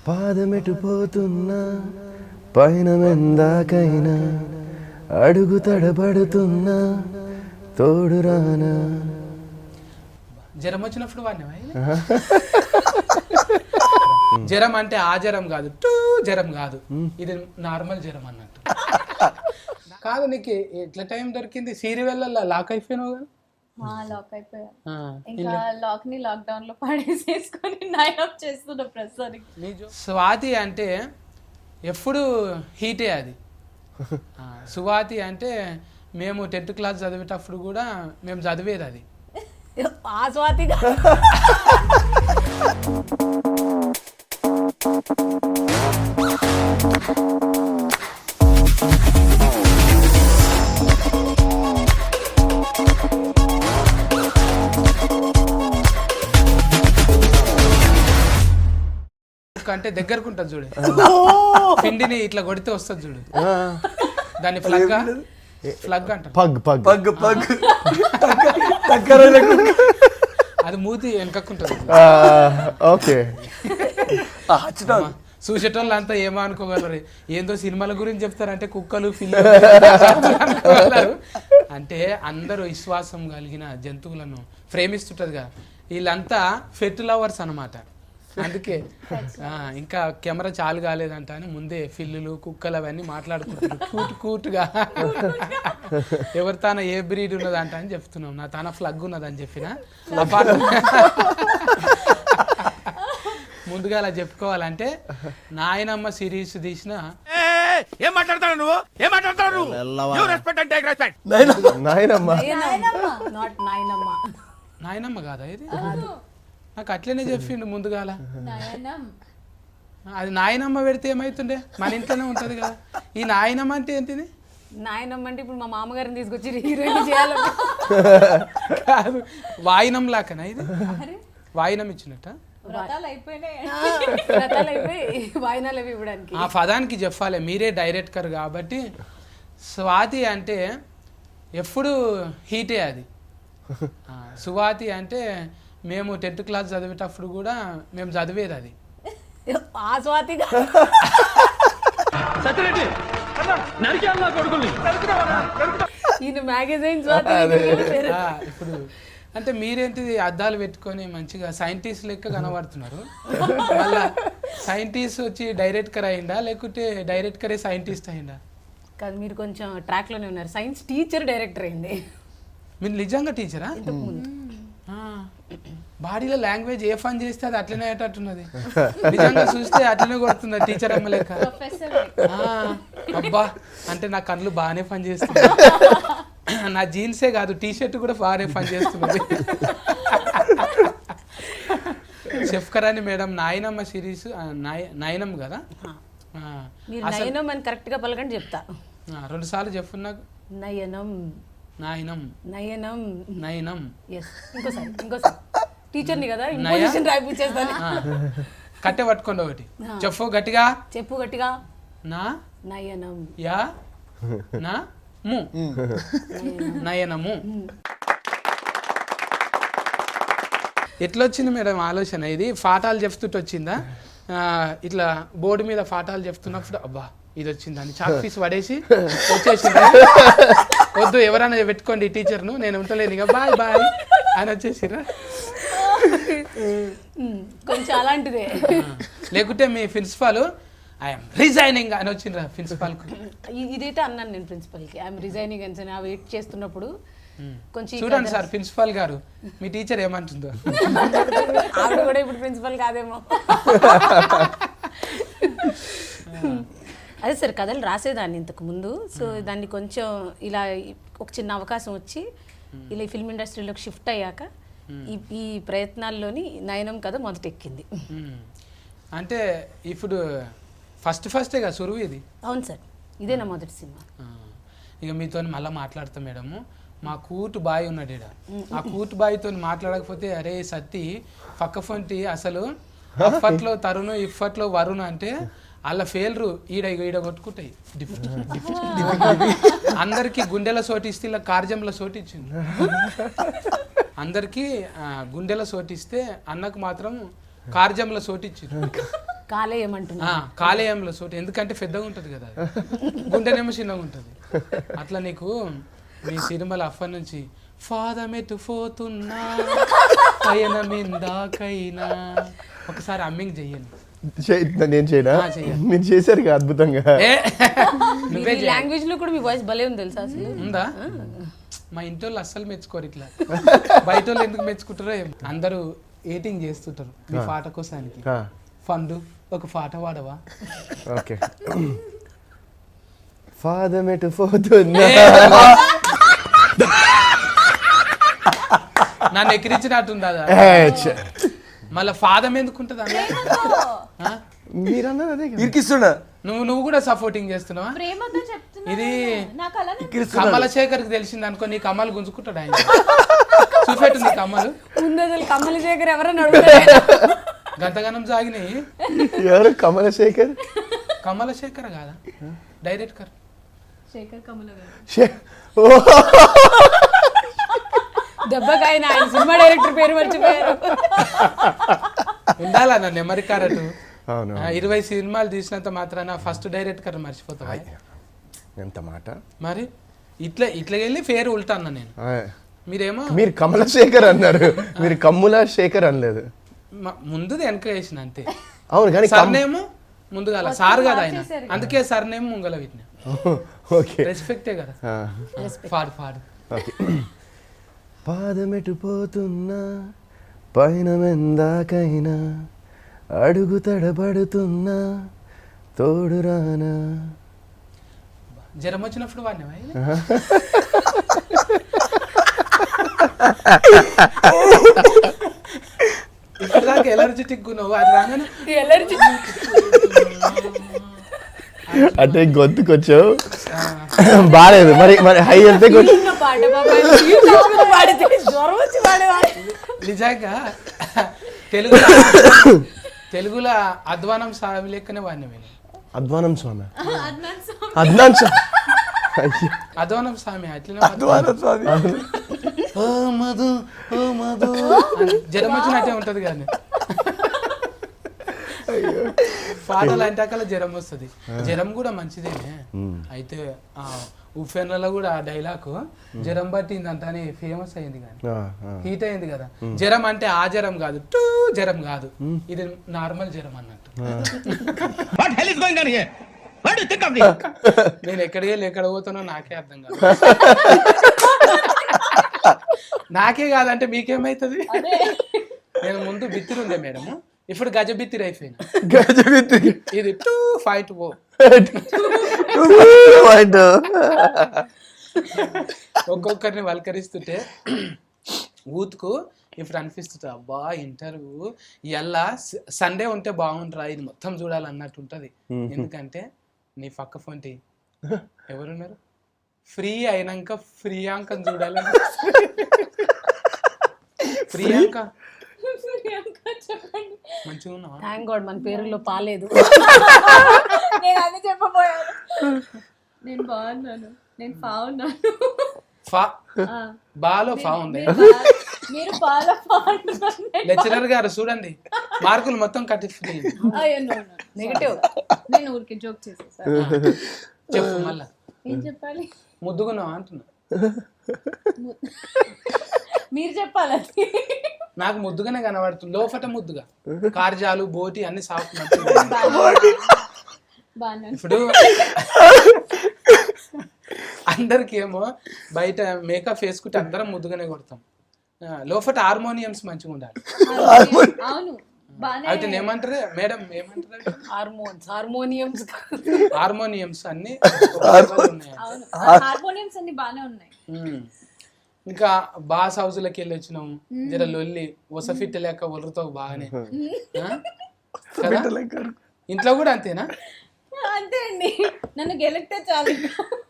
పాదమెటు పోతున్నా పైన మెందాకైనా అడుగు తడబడుతున్నా తోడురానా. జ్వరం వచ్చినప్పుడు వాడినా జ్వరం అంటే ఆ జ్వరం కాదు, జ్వరం కాదు, ఇది నార్మల్ జ్వరం అన్నట్టు. కాదు నీకు ఎట్లా టైం దొరికింది? సీరియల్లో లాక్ అయిపోయినావు కదా? లాక్ అయిపోయా. ఇంకా లాక్ ని లాక్డౌన్ లో పడేసేసుకొని నైన్ ఆఫ్ చేస్తున్నా ప్రస్తుతానికి. స్వాతి అంటే ఎప్పుడు హీటే అది. సువాతి అంటే మేము 10th క్లాస్ చదివేటప్పుడు కూడా మేము చదివేది అది. ఆ స్వాతిగా అంటే దగ్గరకు ఉంటుంది చూడు, పిండిని ఇట్లా కొడితే వస్తుంది చూడు, దాన్ని ఫ్లగ్ అంటారు. పగ్ పగ్ పగ్ పగ్ అది మూతి వెనకకుంటుంది. ఓకే. చూసేటోళ్ళు అంతా ఏమో అనుకోగలరు, ఏందో సినిమాల గురించి చెప్తారంటే కుక్కలు పిల్లలు అంటే అందరూ విశ్వాసం కలిగిన జంతువులను ప్రేమిస్తుంటది కదా, వీళ్ళంతా ఫెట్ లవర్స్ అనమాట. అందుకే ఇంకా కెమెరా చాలు కాలేదంట అని ముందే పిల్లులు కుక్కలు అవన్నీ మాట్లాడుకుంటున్నారు కూటుగా. ఎవరి తాన ఏ బ్రీడ్ ఉన్నదంట అని చెప్తున్నాం. నా తాన ఫ్లగ్ ఉన్నదని చెప్పిన ముందుగా అలా చెప్పుకోవాలంటే నాయనమ్మ సిరీస్ తీసిన నాయనమ్మ కాదా ఇది? నాకు అట్లనే చెప్పిండు ముందుగాల. అది నాయనమ్మ పెడితే ఏమైతుండే, మన ఇంట్లోనే ఉంటది కదా. ఈ నాయనమ్మ అంటే ఏంటిది? నాయనమ్మ అంటే ఇప్పుడు మా మామగారిని తీసుకొచ్చి హీరోయిన్ చేయాలి కాదు, వాయినం లాకనా ఇది? వాయినం ఇచ్చినట్ట వాయినాలు ఇవ్వడానికి ఆ పదానికి చెప్పాలి, మీరే డైరెక్టర్ కాబట్టి. స్వాతి అంటే ఎప్పుడు హీటే అది. సువాతి అంటే మేము 10th క్లాస్ చదివేటప్పుడు కూడా మేము చదివేది అది. ఆ స్వాతిగా ఇప్పుడు అంటే మీరేంటిది అద్దాలు పెట్టుకొని మంచిగా సైంటిస్ట్ లెక్క కనబడుతున్నారు. మళ్ళా సైంటిస్ట్ వచ్చి డైరెక్టర్ అయిందా లేకుంటే డైరెక్టరే సైంటిస్ట్ అయిందా? కాదు, మీరు కొంచెం ట్రాక్ లోనే ఉన్నారు. సైన్స్ టీచర్ డైరెక్టర్ అయింది. మీరు నిజంగా టీచరా? బాడీలో లాంగ్వేజ్ ఏ ఫన్ చేస్తే అది అట్లనే అయ్యేటట్టున్నది. నిజంగా చూస్తే అట్లనే కొడుతుంది టీచర్ అమ్మ లెక్క. అబ్బా, అంటే నా కళ్ళు బాగానే పని చేస్తుంది. నా జీన్సే కాదు, టీ షర్ట్ కూడా బాగానే పని చేస్తున్నది. చెఫ్ కరాని మేడం నాయనమ్మ సిరీస్ నయనం కదా? నయనం అని కరెక్ట్ గా పలకండి చెప్తా. 2 సార్లు చెప్పు నాకు. నయనం నాయనం నయనం నయనం. ఇంకోసారి టీచర్ని కదా, ఇంపోజిషన్ రాయిపించేస్తాను. కట్టె పట్టుకోండి ఒకటి చెప్పు గట్టిగా. చెప్పు గట్టిగా. నా నయనం యా నా ము నయనము. ఎట్లొచ్చింది మేడం ఆలోచన ఇది? పాఠాలు చెప్తుంటే వచ్చిందా? ఇట్లా బోర్డు మీద పాఠాలు చెప్తున్నప్పుడు అబ్బా ఇది వచ్చిందని చాక్ పీస్ పడేసి వచ్చేసిందా? వద్దు ఎవరైనా పెట్టుకోండి టీచర్ను, నేను ఉంటలేను ఇక బాయ్ బాయ్ అని వచ్చేసిరా? కొంచెం అలాంటిదే. లేకుంటే మీ ప్రిన్సిపాల్ ఐఎమ్ రిజైనింగ్ అని వచ్చిండ్రా ప్రిన్సిపాల్కు? ఇదైతే అన్నాను నేను ప్రిన్సిపల్కి, ఐఎమ్ రిజైనింగ్ అని. వెయిట్ చేస్తున్నప్పుడు కొంచెం చూడండి సార్ ప్రిన్సిపాల్ గారు మీ టీచర్ ఏమంటుందో. ఆవిడ కూడా ఇప్పుడు ప్రిన్సిపల్ కాదేమో. అదే సార్, కథలు రాసేదాన్ని ఇంతకు ముందు. సో దాన్ని కొంచెం ఇలా ఒక చిన్న అవకాశం వచ్చి ఇలా ఫిల్మ్ ఇండస్ట్రీలోకి షిఫ్ట్ అయ్యాక ఈ ప్రయత్నాల్లోని నయనం కథ మొదటెక్కింది. అంటే ఇప్పుడు ఫస్టే కదా సురువు ఇది? అవును సార్, ఇదే నా మొదటి సినిమా. ఇక మీతో మళ్ళీ మాట్లాడతాం మేడము. మా కూటు బాయ్ ఉన్నాడు ఈడ. ఆ కూటు బాయ్తో మాట్లాడకపోతే అరే సత్తి పక్క ఫొంటి అసలు అప్పట్లో తరుణ్ ఇప్పట్లో వరుణ్ అంటే వాళ్ళ ఫెయిల్రు ఈడ కొట్టుకుంటాయి. అందరికి గుండెల సోటిస్తే ఇలా కార్జంలో సోటిచ్చింది. అందరికి గుండెల సోటిస్తే అన్నకు మాత్రం కార్జంలో సోటిచ్చింది. కాలేయం అంటున్నా. కాలేయంలో సూట్, ఎందుకంటే పెద్దగా ఉంటుంది కదా అది. గుండెనేమో చిన్నగా ఉంటుంది. అట్లా నీకు మీ సినిమాల అఫర్ నుంచి ఫాదమెటు పోతున్నా పయనమెందాకైనా ఒకసారి అమ్మింగ్ చెయ్యండి. నేను చేయనా? మీరు చేశారు కదా అద్భుతంగా. నువ్వే లాంగ్వేజ్ లో కూడా మీ వాయిస్ భలే ఉంది తెలుసా అసలు. ఉందా? మా ఇంటి వాళ్ళు అస్సలు మెచ్చుకోరు ఇట్లా. బయట వాళ్ళు ఎందుకు మెచ్చుకుంటారో అందరూ ఏటింగ్ చేస్తుంటారు మీ పాట కోసానికి. ఫండు ఒక పాట పాడవా? ఓకే. ఫాదమెటు పోతున్నా. నన్ను ఎక్కిరించినట్టుంది అదా? మళ్ళీ ఫాదం ఎందుకుంటుంది అన్న? మీరన్నది అదే కదా. ఇరికిస్తున్నా. నువ్వు కూడా సపోర్టింగ్ చేస్తున్నావా? ప్రేమతో చెప్తున్నా. ఇది నాకు అలానే కమలశేఖర్ కి తెలిసింది అనుకో, నీ కమ్మలు గుంజుకుంటాడు ఆయన. చూపెట్టు నీ కమ్మలు. ముందు అసలు కమలశేఖర్ ఎవరైనా అడుగుతారు. గంతగనం సాగినాయి. ఎవరు? కమలశేఖర్. కమలశేఖర్ కాదా డైరెక్టర్? శేఖర్ కమల గారు. దెబ్బకాయన ఆయన సినిమా డైరెక్టర్ పేరు మర్చిపోయారు. ఉండాలా నా నెమరి కారటు. అవును. 20 సినిమాలు తీసినంత మాత్రాన ఫస్ట్ డైరెక్టర్ మర్చిపోతావా? ఎంత మాట. మరి ఇట్లా వెళ్ళి పేరు ఉల్టా అన్నా నేను. మీరేమో మీరు కమలశేఖర్ అన్నారు, మీరు కమ్ముల శేఖర్ అనలేదు. ముందుది వెనక వేసిన అంతే. అవును కానీ సర్నేమో ముందుగా సార్ కదా ఆయన, అందుకే సర్నేమో ముంగల వీటిని. ఓకే, రెస్పెక్టే కదా. పాడు. ఓకే. పాదమెటు పోతున్నా పయనమెందాకైనా అడుగు తడబడుతున్నా తోడురానా. జ్వరం వచ్చినప్పుడు వాడినవా? ఇప్పుడు దాకా ఎలర్జెటిక్ నువ్వు అది రాగానే అంటే గొంతుకొచ్చావు బాగాలేదు. మరి హై వెళ్తే నిజంగా తెలుగులో అధ్వానం స్వామి లెక్కనే వాడిన. అధ్వానం స్వామి, అధ్వానం స్వామి అట్లనే ఓ మధు జ్వరం వచ్చినట్టే ఉంటది కానీ పాటలు అంటే అక్కడ జ్వరం వస్తుంది. జ్వరం కూడా మంచిదేనే. అయితే ఉఫెన్లలో కూడా ఆ డైలాగ్ జ్వరం పట్టిందంట అని ఫేమస్ అయింది కానీ హీట్ అయింది కదా. జ్వరం అంటే ఆ జ్వరం కాదు, టూ జ్వరం కాదు, ఇది నార్మల్ జ్వరం అన్నట్టు. నేను ఎక్కడికి వెళ్ళి ఎక్కడ పోతానో నాకే అర్థం కాదు. నాకే కాదంటే మీకేమైతుంది? నేను ముందు బిత్తిరి ఉండే మేడం, ఇప్పుడు గజ బిత్తిరి అయిపోయినా. ఇది 2-5 ఒక్కొక్కరిని వల్కరిస్తుంటే ఊతుకు ఇప్పుడు అనిపిస్తుంది, అబ్బా ఇంటర్వ్యూ ఇలా సండే ఉంటే బాగుంటారా, ఇది మొత్తం చూడాలన్నట్టు ఉంటది. ఎందుకంటే నీ పక్క ఫోన్టి ఎవరున్నారు? ఫ్రీ అయినాక ప్రియాంకని చూడాలని. ప్రియాంక మంచిగా ఉన్నావా? థ్యాంక్ గాడ్ మన పేరులో పాలేదు. నేను అదే చెప్పబోయాను. నేను బాగున్నాను, నేను బాగున్నాను. బాలో ఫా ఉంది. మీరు బాగా లెక్చరర్ గారు చూడండి మార్కులు మొత్తం కట్టి నెగటివ్. నేను ఊరికి జోక్ చేసేసాను. చెప్పు మళ్ళా. ఏం చెప్పాలి? ముద్దుగున్నావా అంటున్నా. మీరు చెప్పాలి. నాకు ముద్దుగానే కనబడుతుంది, లోపట ముద్దుగా. కార్జాలు బోటి అన్ని సాఫ్ట్. ఇప్పుడు అందరికి ఏమో బయట మేకప్ వేసుకుంటే అందరం ముద్దుగానే కొడతాం, లోపట హార్మోనియమ్స్ మంచిగా ఉండాలి. అవును, అయితే ఏమంటారు మేడం? ఏమంటారు? హార్మోనియమ్స్ హార్మోనియమ్స్ అన్ని హార్మోనియమ్స్ అన్ని బాగానే ఉన్నాయి. ఇంకా బాస్ హౌస్లకి వెళ్ళి వచ్చినాము, జర లొల్లి ఒసఫిట్ లేక ఒలరుతో బాగానే. ఇంట్లో కూడా అంతేనా? అంతే అండి, నన్ను గెలిపితే చాలు.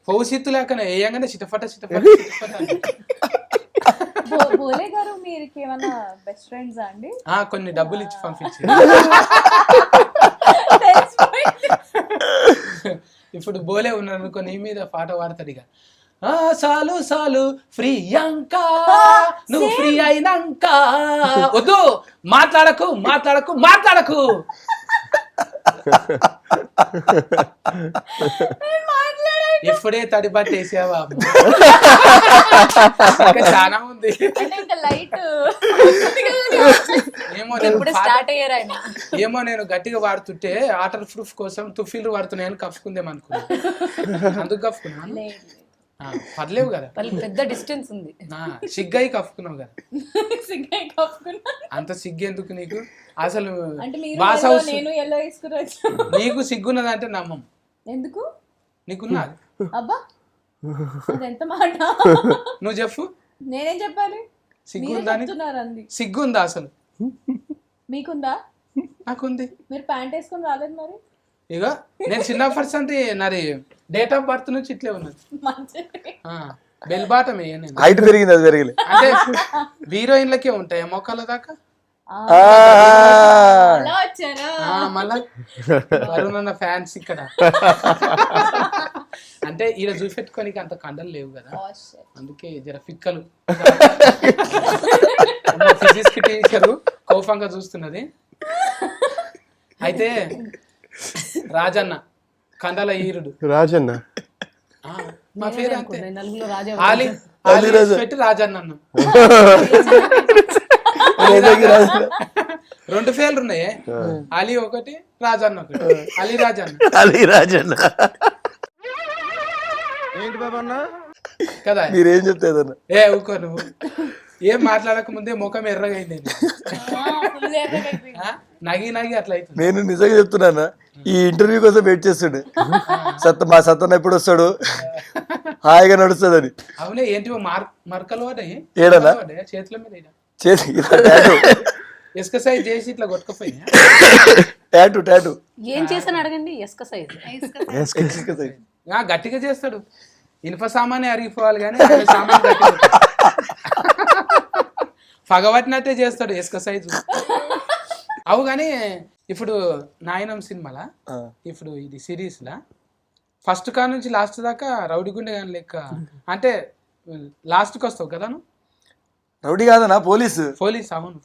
భవిష్యత్తు లేకనే వేయంగానే చిటఫట. బోలే గారు మీరు ఏమన్నా బెస్ట్ ఫ్రెండ్స్ అండి? కొన్ని డబ్బులు ఇచ్చి పంపించి. ఇప్పుడు బోలే ఉన్నాడు అనుకో, నీ మీద పాట పాడతాడు ఇక. సాలు సాలు ప్రియాంక నువ్వు ఫ్రీ అయినాక. వద్దు, మాట్లాడకు. ఎప్పుడే తడి బట్టి వేసావా ఇంకా చాలా ఉంది. అంటే ఇంకా లైట్ ఏమో నేను ఇప్పుడు స్టార్ట్ అయ్యారు ఆయన. ఏమో నేను గట్టిగా వాడుతుంటే వాటర్ ప్రూఫ్ కోసం తుఫీలు వాడుతున్నాయని కప్పుకుందేం అనుకున్నా, అందుకు కప్పుకున్నాను. పర్లేవు కదా, పెద్ద డిస్టెన్స్ ఉంది. సిగ్గై కప్పుకున్నావు కదా, సిగ్గు కప్పుకున్నా. అంత సిగ్గు ఎందుకు నీకు అసలు? అంటే మీరు బాస్ yellow, హౌస్ నేను ఎల్లో వేసుకుని నీకు సిగ్గున్నదంటే నమ్మం. ఎందుకు నీకున్నది అబ్బా అదెంత మాట. నువ్వు చెప్పు, నేనేం చెప్పాలి? సిగ్గుందా? చెప్తున్నారండి. సిగ్గుందా అసలు? మీకుందా? నాకుంది. మీరు ప్యాంట్ వేసుకొని రాలేదు మరి. ఇక నేను చిన్నప్పటి అంటే నాది డేట్ ఆఫ్ బర్త్ నుంచి ఇట్లే ఉన్నది. మంచిది. బెల్ బాటమే నేను. హైట్ పెరిగింది, అది పెరిగింది. అంటే హీరోయిన్లకే ఉంటాయి మొక్కల దాకా. అలా వచ్చారా? మళ్ళా వరుణన్న ఫ్యాన్స్ ఇక్కడ. అంటే ఈడ చూపెట్టుకోనికి అంత కండలు లేవు కదా, Oh, shit. అందుకే జర ఫిక్కలు. ఫిజిక్స్ టీచరు కోపంగా చూస్తున్నది. అయితే రాజన్న కండల ఈరుడు రాజన్న మా పేరు అంతే. నలుగురు రాజా ఆలి పెట్టి రాజన్న అన్నాం. రెండు పేర్లు ఉన్నాయి, అలీ ఒకటి రాజన్న ఒకటి. అలీ రాజన్న అలీ రాజన్న కదా. మీరేం చెప్తాదన్న? ఏ ఊకో నువ్వు, ఏం మాట్లాడక ముందే ముఖం ఎర్రగా అయింది. Full ఎర్రగా అయిపోయింది. నగి నగి అట్లా అవుతుంది. నేను నిజంగా చెప్తున్నానా, ఈ ఇంటర్వ్యూ కోసం వెయిట్ చేస్తుండే. మా సత్తన్న ఎప్పుడు వస్తాడు, హాయిగా నడుస్తుందని. అవునే ఏంటి మరకలు పడ్డాయి ఏడనా? చేతుల మీద ఈడ. చేసి ఇసుక సైజ్ చేసి ఇట్లా కొట్టుకుపోయి టాటూ ఏం చేశాను అడగండి. ఎస్క సైజ్ గట్టిగా చేస్తాడు. ఇనుప సామానే అరిగిపోవాలి కానీ ఆయన సామాన్ గట్టిగా పగబట్టినట్టే చేస్తాడు ఇసుక సైజు. అవు కానీ ఇప్పుడు నాయనం సినిమాలా, ఇప్పుడు ఇది సిరీస్ లా ఫస్ట్ కా నుంచి లాస్ట్ దాకా రౌడీ గుండె కానీ లెక్క. అంటే లాస్ట్కి వస్తావు కదా నువ్వు. Rowdy కాదనా, police. పోలీస్ అవును.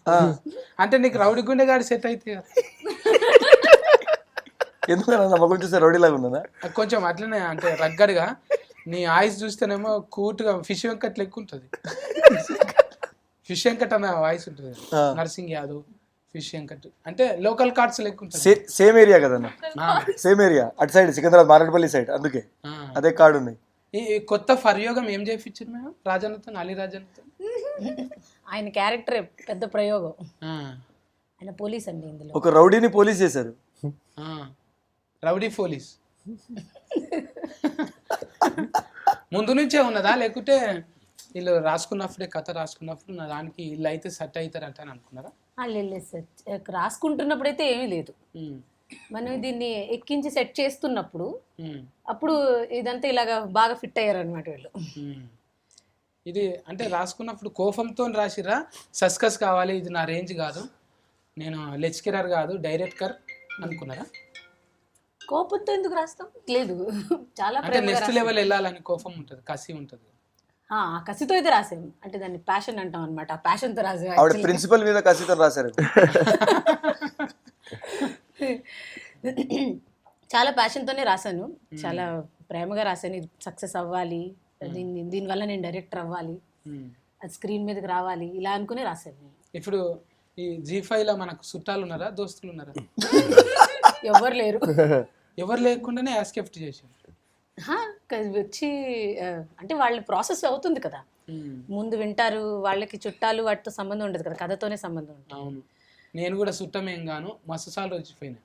అంటే నీకు రౌడీ గుండె గాడి సెట్ అయితే కదా. ఎందుకన్నా మొక్కలు చూస్తే రౌడీ లాగా ఉన్నానా? కొంచెం అట్లనే అంటే రగ్గడిగా. నీ ఆయిస్ చూస్తేనేమో కూటుగా ఫిష్ వెంకట్ లెక్క ఉంటుంది. ఫిష్ వెంకట్ అన్న వాయిస్ ఉంటుంది. నర్సింగ్ యాదవ్, ఫిష్ వెంకట్ అంటే లోకల్ కార్డ్స్ లెక్క ఉంటుంది. సేమ్ ఏరియా కదన్నా, సేమ్ ఏరియా. అటు సైడ్ సికింద్రాబాద్ మారేడుపల్లి సైడ్, అందుకే అదే కార్డు ఉన్నాయి. ఈ కొత్త ఫర్యోగం ఏం చేయించారు మేము రాజన్నతో, అలీ రాజన్నతో? ఆయన క్యారెక్టర్ పెద్ద ప్రయోగం. ఆయన పోలీస్ అండి ఇందులో. ఒక రౌడీని పోలీస్ చేశారు. రౌడీ పోలీస్ ముందు నుంచే ఉన్నదా, లేకుంటే వీళ్ళు రాసుకున్నప్పుడే కథ రాసుకున్నప్పుడు నా దానికి వీళ్ళు అయితే సెట్ అవుతారంట అని అనుకున్నారా? లేదు సార్, రాసుకుంటున్నప్పుడైతే ఏమీ లేదు. మనం దీన్ని ఎక్కించి సెట్ చేస్తున్నప్పుడు అప్పుడు ఇదంతా ఇలాగా బాగా ఫిట్ అయ్యారు అనమాట వీళ్ళు. ఇది అంటే రాసుకున్నప్పుడు కోపంతో రాసిరా, సస్కస్ కావాలి, ఇది నా రేంజ్ కాదు, నేను లెక్చరర్ కాదు డైరెక్టర్ అనుకున్నారా? కోపంతో ఎందుకు రాస్తాం? లేదు, చాలా అంటే నెక్స్ట్ లెవెల్ వెళ్ళాలని కోపం ఉంటుంది, కసి ఉంటుంది. ఆ కసితో అయితే రాసాము, అంటే దాన్ని ప్యాషన్ అంటాం అనమాట. ఆ ప్యాషన్తో రాసాము. ఆవిడ ప్రిన్సిపల్ మీద కసితో రాశారు. చాలా ప్యాషన్తోనే రాశాను, చాలా ప్రేమగా రాశాను. ఇది సక్సెస్ అవ్వాలి, దీనివల్ల నేను డైరెక్టర్ అవ్వాలి, అది స్క్రీన్ మీదకి రావాలి, ఇలా అనుకునే రాశాను నేను. ఇప్పుడు ఈ G5 లో మనకు చుట్టాలు ఉన్నారా, దోస్తులు ఉన్నారా? ఎవరు లేరు. ఎవరు లేకుండానే యాస్కెప్ట్ చేశారు. వచ్చి అంటే వాళ్ళ ప్రాసెస్ అవుతుంది కదా, ముందు వింటారు, వాళ్ళకి చుట్టాలు వాటితో సంబంధం ఉండదు కదా, కథతోనే సంబంధం ఉంటుంది. అవును, నేను కూడా చుట్టమేం గాను మస్తు సార్లు వచ్చిపోయినా.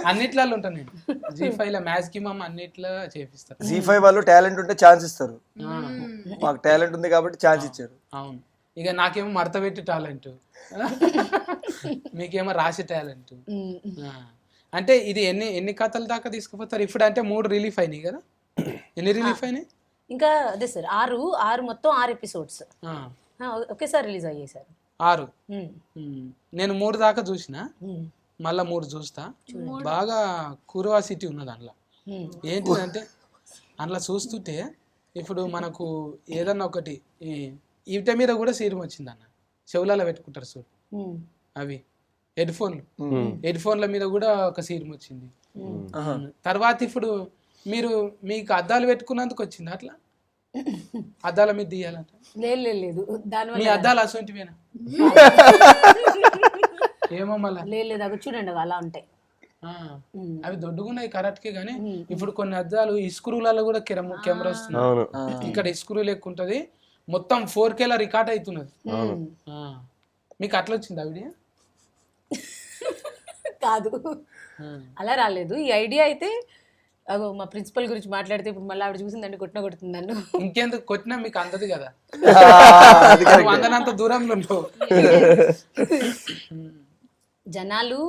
అన్నిట్లలో ఉంటాను నేను. G5 లో మ్యాథ్స్ కి మమ్మ అన్నిట్లో చేపిస్తారు. G5 వాళ్ళు టాలెంట్ ఉంటే ఛాన్స్ ఇస్తారు. మాకు టాలెంట్ ఉంది కాబట్టి ఛాన్స్ ఇచ్చారు. అవును, ఇక నాకేమో మడత పెట్టి టాలెంట్, మీకేమో రాసి టాలెంట్. అంటే ఇది ఎన్ని కథల దాకా తీసుకుపోతారు ఇప్పుడు? అంటే 3 రిలీఫ్ అయినాయి కదా, ఎన్ని రిలీఫ్ అయినాయి? ఇంకా అదే సార్, 6 మొత్తం 6 ఎపిసోడ్స్ ఒకేసారి రిలీజ్ అయ్యాయి సార్. 6. నేను 3 దాకా చూసిన, మళ్ళా 3 చూస్తా. బాగా క్యూరియాసిటీ ఉన్నది అందులో. ఏంటిదంటే అందులో చూస్తుంటే ఇప్పుడు మనకు ఏదన్నా ఒకటి ఈట మీద కూడా సీరం వచ్చింది అన్న, చెవులలో పెట్టుకుంటారు చూడు, అవి హెడ్ ఫోన్ల మీద కూడా ఒక సీన్ వచ్చింది. తర్వాత ఇప్పుడు మీకు అద్దాలు పెట్టుకున్నందుకు వచ్చింది అట్లా అద్దాల మీద తీయాలంట. లేదు దానివల్ల మీ అద్దాలు అసొంటివేనా? ఏమో మళ్ళా లేదు అవి చూడండి అలా ఉంటాయి. అవి దొడ్డుగున్నాయి కరెక్ట్కే గానీ ఇప్పుడు కొన్ని అద్దాలు ఇస్క్రూలలో కూడా కెమెరా వస్తుంది. ఇక్కడ ఇస్క్రూ లెక్క ఉంటది, మొత్తం 4K రికార్డ్ అవుతున్నది. మీకు అట్లా వచ్చింది ఆ వీడియో? కాదు అలా రాలేదు. ఈ ఐడియా అయితే అగో మా ప్రిన్సిపల్ గురించి మాట్లాడితే ఇప్పుడు మళ్ళీ ఆవిడ చూసిందండి కొడుతుంది నన్ను. ఇంకెందుకు కొట్టినా మీకు అందది కదా, అందనంత దూరంలో ఉండవు. జనాలు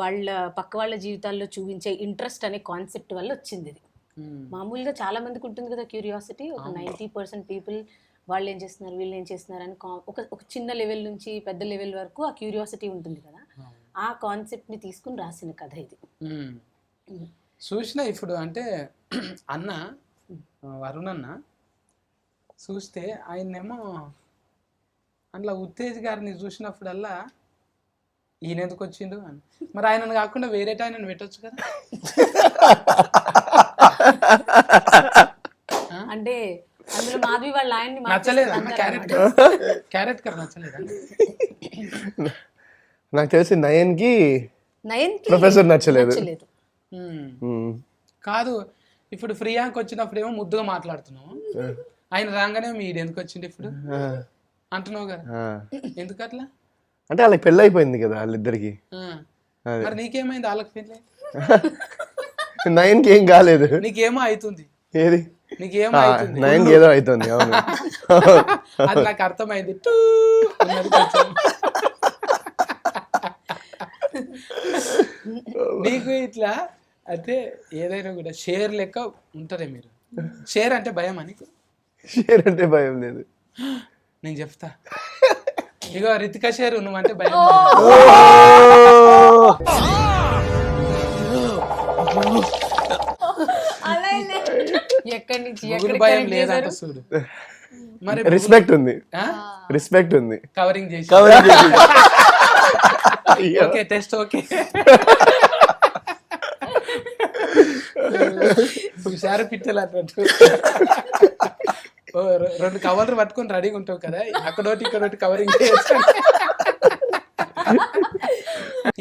వాళ్ళ పక్క వాళ్ళ జీవితాల్లో చూపించే ఇంట్రెస్ట్ అనే కాన్సెప్ట్ వల్ల వచ్చింది ఇది. మామూలుగా చాలా మందికి ఉంటుంది కదా క్యూరియాసిటీ. ఒక 90% పీపుల్ వాళ్ళు ఏం చేస్తున్నారు వీళ్ళు ఏం చేస్తున్నారు అని ఒక చిన్న లెవెల్ నుంచి పెద్ద లెవెల్ వరకు ఆ క్యూరియాసిటీ ఉంటుంది కదా. ఆ కాన్సెప్ట్ని తీసుకుని రాసిన కథ ఇది. చూసిన ఇప్పుడు అంటే అన్న వరుణ్ అన్న చూస్తే ఆయన్నేమో అందులో ఉత్తేజ్ గారిని చూసినప్పుడల్లా ఈయన ఎందుకు వచ్చిండు అని. మరి ఆయనను కాకుండా వేరే ఆయనను పెట్టొచ్చు కదా. అంటే అందులో మాధవి వాళ్ళ ఆయన్ని నచ్చలేదు అన్న క్యారెక్టర్ నచ్చలేదా? నాకు తెలిసి నయన్కి నయన్కి ప్రొఫెసర్ నచ్చలేదు. కాదు ఇప్పుడు ప్రియాంక వచ్చినప్పుడు ఏమో ముద్దుగా మాట్లాడుతున్నావు, ఆయన రాగానే మీరు ఎందుకు వచ్చిండు ఇప్పుడు అంటున్నావు కదా, ఎందుకు అట్లా? అంటే వాళ్ళకి పెళ్ళి అయిపోయింది కదా వాళ్ళిద్దరికి. మరి నీకేమైంది? వాళ్ళకి పెళ్ళి నయన్కి ఏం కాలేదు. నీకేమో అవుతుంది. ఏది? నీకేమో అవుతుంది. నయన్కి ఏదో అవుతుంది. అవును అది నాకు అర్థమైంది. నీకు ఇట్లా అంటే ఏదైనా కూడా షేర్ లెక్క ఉంటారే మీరు. షేర్ అంటే భయం అని? షేర్ అంటే భయం లేదు. నేను చెప్తా. ఇగో రితికా షేర్ నువ్వంటే భయం. ఎక్కడి నుంచి భయం లేదంట చూడు. మరి రెస్పెక్ట్ ఉంది, రెస్పెక్ట్ ఉంది. కవరింగ్ చేసి ఓకే టెస్ట్ ఓకే. హుషారు పిట్టలు అన్నట్టు 2 కవర్లు పట్టుకొని రెడీగా ఉంటావు కదా, అక్కడోటి ఇక్కడోటి కవరింగ్ చేయొచ్చు.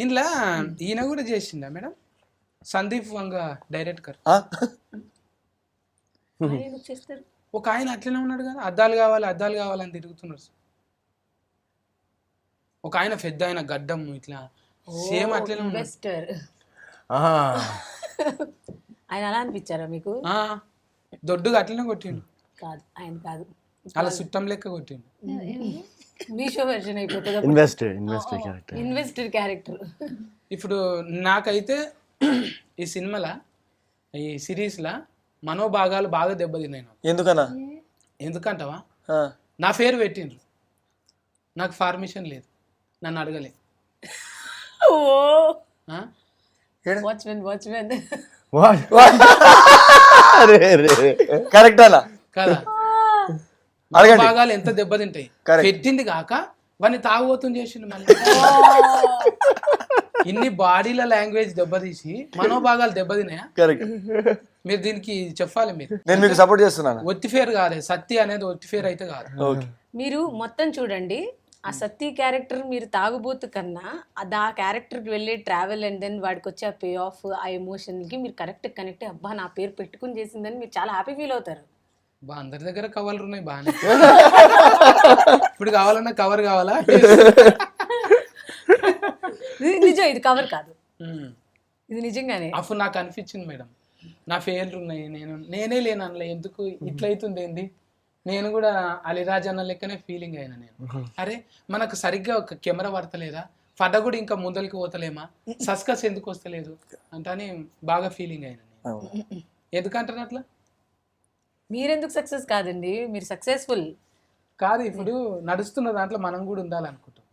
ఇంట్లో ఈయన కూడా చేసిందా మేడం? సందీప్ వంగ డైరెక్టర్ ఒక ఆయన అట్లనే ఉన్నాడు కదా, అద్దాలు కావాలని తిరుగుతున్నారు. ఒక ఆయన పెద్ద ఆయన గడ్డం ఇట్లా సేమ్ అట్లనే ఇన్వెస్టర్. ఆయన అలా అనిపించారా మీకు? దొడ్డుగా అట్లనే కొట్టిండు. కాదు ఆయన కాదు, అలా చుట్టం లెక్క కొట్టిండు. మీషో వెర్షన్ అయిపోతుంది. Investor character. ఇప్పుడు నాకైతే ఈ సినిమాలో ఈ సిరీస్లా మనోభాగాలు బాగా దెబ్బతిన్నాయి. ఎందుకన్నా? ఎందుకంటావా? నా పేరు పెట్టిండ్రు, నాకు పర్మిషన్ లేదు, నన్ను అడగలే. కరెక్ట్ అలా కదా? భాగాలు ఎంత దెబ్బతింటాయి. పెట్టింది కాక వాడిని తాగుబోతుని చేసిండు. మళ్ళీ ఇన్ని బాడీల లాంగ్వేజ్ దెబ్బతీసి మనోభాగాలు దెబ్బతిన్నాయా? మీరు దీనికి చెప్పాలి. నేను మీకు సపోర్ట్ చేస్తున్నాను. ఒత్తిఫేర్ కాలేదు, సత్య అనేది ఒత్తిఫేర్ అయితే కాదు. మీరు మొత్తం చూడండి, ఆ సత్య క్యారెక్టర్ మీరు తాగుబోతు కన్నా ఆ క్యారెక్టర్కి వెళ్ళే ట్రావెల్ అండ్ దెన్ వాడికి వచ్చే ఆ పే ఆఫ్, ఆ ఎమోషన్కి మీరు కరెక్ట్ కనెక్ట్ అబ్బా నా పేరు పెట్టుకుని చేసిందని మీరు చాలా హ్యాపీ ఫీల్ అవుతారు. అందరి దగ్గర కవర్లు ఉన్నాయి బాగానే. ఇప్పుడు కావాలన్నా కవర్ కావాలా? నిజం, ఇది కవర్ కాదు, ఇది నిజంగానే. అప్పుడు నాకు అనిపించింది మేడం, నా ఫెయిల్లు ఉన్నాయి, నేనే లేను అందులో, ఎందుకు ఇట్లా అవుతుంది ఏంది, నేను కూడా అలీరాజ్ అన్న లెక్కనే ఫీలింగ్ అయినా నేను. అరే మనకు సరిగ్గా ఒక కెమెరా పడతలేదా, పడ్డ కూడా ఇంకా ముందరికి పోతలేమా, సస్కస్ ఎందుకు వస్తలేదు అంటని బాగా ఫీలింగ్ అయినా నేను. ఎందుకంటారు అట్లా? మీరెందుకు సక్సెస్ కాదండి, మీరు సక్సెస్ఫుల్ కాదు. ఇప్పుడు నడుస్తున్న దాంట్లో మనం కూడా ఉండాలనుకుంటాం.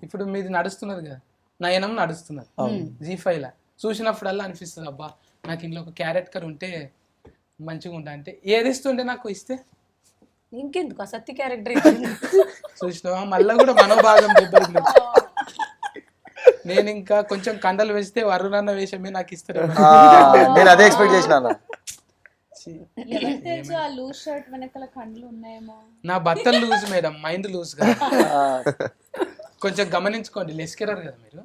ఇప్పుడు మీది నడుస్తున్నది కదా, నయనం నడుస్తున్నది G5 లా. చూసినప్పుడల్లా అనిపిస్తుంది అబ్బా నాకు ఇంట్లో ఒక క్యారెక్టర్ ఉంటే మంచిగా ఉంటా. అంటే ఏది ఇస్తుంటే నాకు ఇస్తే ఇంకెందుకు ఆ సత్య క్యారెక్టర్ చూసినావా? మళ్ళీ కూడా మనోభాగం దెబ్బతింది. నేను ఇంకా కొంచెం కండలు వేస్తే వరుణన్న వేషమే నాకు ఇస్తారు. నేను అదే ఎక్స్పెక్ట్ చేసిన అన్న. ఎవరికి తెలుసు ఆ లూజ్ షర్ట్ వెనకాల కండ్లు ఉన్నాయేమో. నా బట్టలు లూజ్ మేడం, మైండ్ లూజ్ గా. కొంచెం గమనించుకోండి, లెస్కెరర్ కదా మీరు.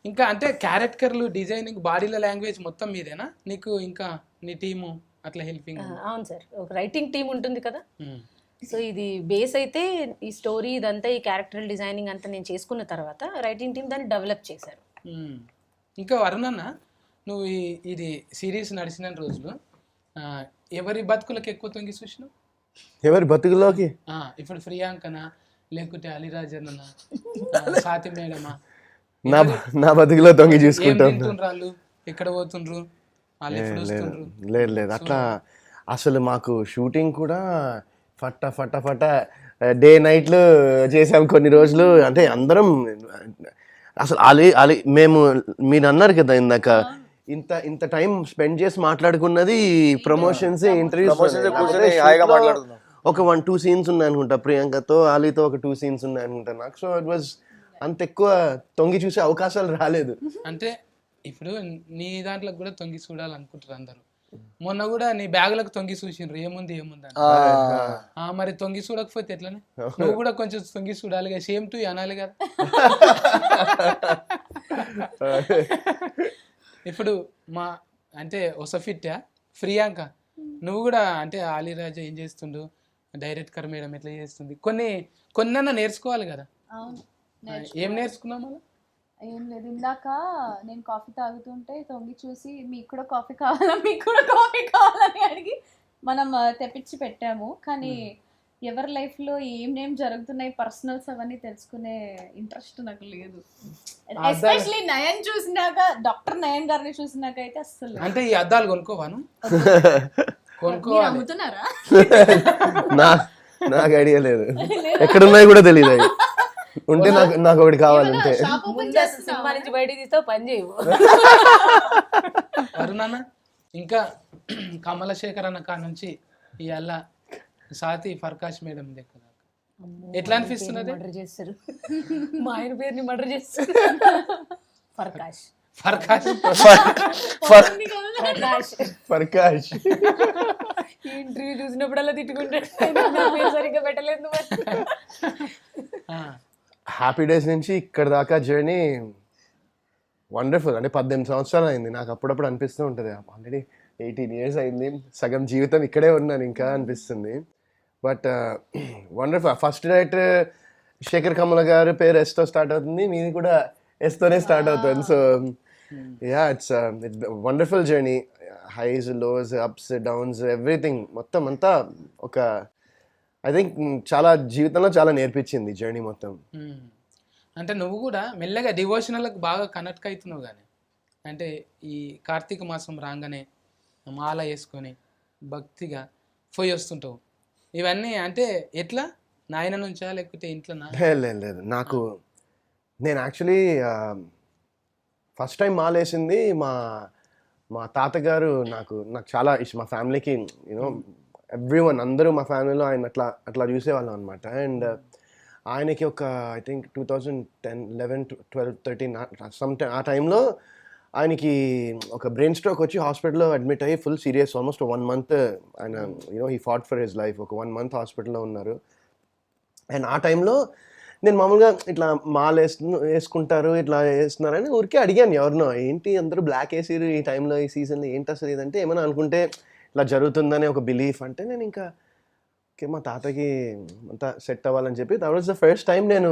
ఇంకా అంటే క్యారెక్టర్లు, డిజైనింగ్, బాడీల లాంగ్వేజ్ మొత్తం మీదేనా? నీకు ఇంకా నీ టీము అట్లా హెల్పింగ్? అవును సార్, ఒక రైటింగ్ టీం ఉంటుంది కదా. సో ఇది బేస్ అయితే ఈ స్టోరీ ఇదంతా ఈ క్యారెక్టర్ డిజైనింగ్ అంతా నేను చేసుకున్న తర్వాత రైటింగ్ టీం దాన్ని డెవలప్ చేశారు. ఇంకా వరుణన్న, నువ్వు ఇది సిరీస్ నడిచిన రోజులు ఎవరి బతుకులకు ఎక్కువ తొంగి చూసినావు? ఎవరి బతుకులోకి? ఇప్పుడు ప్రియాంకనా, లేకుంటే అలీరాజన్న, స్వాతి మేడమా? నా బతుకులో తొంగి చూసుకుంటాను. వాళ్ళు ఎక్కడ పోతుండ్రు, వాళ్ళు ఎప్పుడు వస్తుండ్రు? లేదు లేదు, అట్లా అసలు మాకు షూటింగ్ కూడా ఫట్ట ఫట్ట ఫట్ట డే నైట్లు చేసాం కొన్ని రోజులు. అంటే అందరం అసలు అలీ మేము మీరు అన్నారు కదా ఇందాక, ఇంత టైం స్పెండ్ చేసి మాట్లాడుకున్నది ప్రమోషన్స్, ఇంటర్వ్యూస్. ఒక 1-2 సీన్స్ ఉన్నాయి అనుకుంటా ప్రియాంకతో, అలీతో ఒక 2 సీన్స్ ఉన్నాయి అనుకుంటా నాకు. సో ఇట్ వాజ్ అంత ఎక్కువ తొంగి చూసే అవకాశాలు రాలేదు. అంటే ఇప్పుడు నీ దాంట్లో కూడా తొంగి చూడాలనుకుంటారు అందరూ. మొన్న కూడా నీ బ్యాగులకు తొంగి చూసిండ్రు, ఏముంది ఏముంది అని. మరి తొంగి చూడకపోతే ఎట్లనే? నువ్వు కూడా కొంచెం తొంగి చూడాలిగా, సేమ్ టు అనాలి కదా. ఇప్పుడు మా అంటే ఒసఫిట్టా ప్రియాంక, నువ్వు కూడా అంటే అలీరాజా ఏం చేస్తుండు, డైరెక్టర్ మేడం ఎట్లా చేస్తుంది, కొన్నన్నా నేర్చుకోవాలి కదా. ఏం నేర్చుకున్నావు మళ్ళీ? ఏం లేదు, ఇందాక నేను కాఫీ తాగుతుంటే తొంగి చూసి మీకు కూడా కాఫీ కావాలా, మీకు కూడా కాఫీ కావాలని అడిగి మనం తెప్పించి పెట్టాము. కానీ ఎవరి లైఫ్లో ఏం జరుగుతున్నాయి పర్సనల్స్ అవన్నీ తెలుసుకునే ఇంట్రెస్ట్ నాకు లేదు. ఎస్పెషలీ నయన్ చూసినాక, డాక్టర్ నయన్ గారిని చూసినాక అయితే అస్సలు. అంటే ఈ అద్దాలు కొనుక్కోవాను అమ్ముతున్నారా? నాకు ఐడియా లేదు, ఎక్కడున్నాయి కూడా తెలియదు. అవి ఉంటే నాకు ఒకటి కావాలంటే. సినిమా నుంచి బయట తీస్తావు, పని చేయవు. అరుణాన్న, ఇంకా కమలశేఖర్ అన్న కా నుంచి ఇవాళ సాతి ఫర్కాష్ మేడం దగ్గర ఎట్లా అనిపిస్తున్నది? మర్డర్ చేస్తారు, మా ఆయన పేరుని మర్డర్ చేస్తారు. ఫర్కాష్ ఫర్కాష్ ఈ ఇంటర్వ్యూ చూసినప్పుడల్లా తిట్టుకుంటాడు, సరిగ్గా పెట్టలేదు. హ్యాపీ డేస్ నుంచి ఇక్కడ దాకా జర్నీ వండర్ఫుల్. అంటే 18 సంవత్సరాలు అయింది. నాకు అప్పుడప్పుడు అనిపిస్తూ ఉంటుంది, ఆల్రెడీ 18 years అయింది, సగం జీవితం ఇక్కడే ఉన్నాను ఇంకా అనిపిస్తుంది. But wonderful. First director Sekhar Kammula గారి పేరు ఎస్తో స్టార్ట్ అవుతుంది, మీది కూడా ఎస్తోనే స్టార్ట్ అవుతుంది. So yeah, it's wonderful journey. Highs, lows, ups, downs, everything మొత్తం అంతా ఒక ఐ థింక్ చాలా జీవితంలో చాలా నేర్పించింది జర్నీ మొత్తం. అంటే నువ్వు కూడా మెల్లగా డివోషనల్కి బాగా కనెక్ట్ అవుతున్నావు. కానీ అంటే ఈ కార్తీక మాసం రాగానే మాల వేసుకొని భక్తిగా పోయి వస్తుంటావు. ఇవన్నీ అంటే ఎట్లా నాయన నుంచా లేకపోతే ఇంట్లో? లేదు, నేను యాక్చువల్లీ ఫస్ట్ టైం మాల వేసింది మా తాతగారు. నాకు చాలా ఇష్టం. మా ఫ్యామిలీకి ఎవ్రీవన్, అందరూ మా ఫ్యామిలీలో ఆయన అట్లా చూసేవాళ్ళం అనమాట. అండ్ ఆయనకి ఒక ఐ థింక్ 2010, 11, 12, 13 ఆ టైంలో ఆయనకి ఒక బ్రెయిన్ స్ట్రోక్ వచ్చి హాస్పిటల్లో అడ్మిట్ అయ్యి ఫుల్ సీరియస్, ఆల్మోస్ట్ 1 month ఆయన he fought for his life. ఒక 1 month హాస్పిటల్లో ఉన్నారు. అండ్ ఆ టైంలో నేను మామూలుగా ఇట్లా మాల వేసుకుంటారు, ఇట్లా వేస్తున్నారని ఊరికే అడిగాను ఎవరినో, ఏంటి అందరూ బ్లాక్ వేసిరు ఈ టైంలో, ఈ సీజన్లో ఏంటి అసలు ఇదంటే, ఏమైనా అనుకుంటే ఇట్లా జరుగుతుందని ఒక బిలీఫ్. అంటే నేను ఇంకా ఓకే మా తాతకి అంతా సెట్ అవ్వాలని చెప్పి that was the first time నేను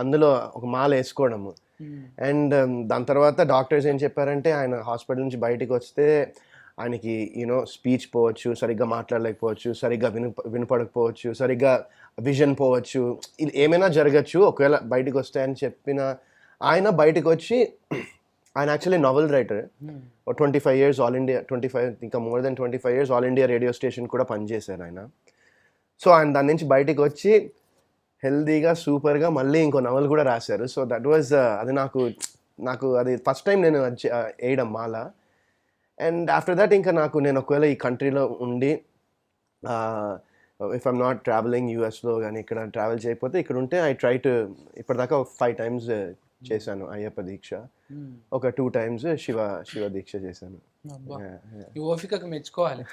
అందులో ఒక మాల వేసుకోవడము. అండ్ దాని తర్వాత డాక్టర్స్ ఏం చెప్పారంటే, ఆయన హాస్పిటల్ నుంచి బయటికి వస్తే ఆయనకి స్పీచ్ పోవచ్చు, సరిగ్గా మాట్లాడలేకపోవచ్చు, సరిగ్గా వినపడకపోవచ్చు, సరిగ్గా విజన్ పోవచ్చు, ఇది ఏమైనా జరగచ్చు ఒకవేళ బయటకు వస్తాయని చెప్పిన ఆయన బయటకు వచ్చి, ఆయన actually novel writer, 25 years All India, 25 ఇంకా more than 25 years All India Radio station కూడా పనిచేశారు ఆయన. సో ఆయన దాని నుంచి బయటకు వచ్చి హెల్దీగా సూపర్గా మళ్ళీ ఇంకో నవల్ కూడా రాశారు. సో దట్ వాజ్ అది నాకు అది ఫస్ట్ టైం నేను వేయడం మాల. అండ్ ఆఫ్టర్ దట్ ఇంకా నేను ఒకవేళ ఈ కంట్రీలో ఉండి ఇఫ్ ఐమ్ నాట్ ట్రావెలింగ్ యూఎస్లో కానీ ఇక్కడ ట్రావెల్ చేయకపోతే ఇక్కడ ఉంటే ఐ ట్రై టు ఇప్పటిదాకా 5 times చేశాను అయ్యప్ప దీక్ష. ఉమ్. ఒక 2 times శివ దీక్ష చేశాను. అబ్బా. Yeah, yeah. ఈ ఓపికకు మెచ్చుకోవాలి.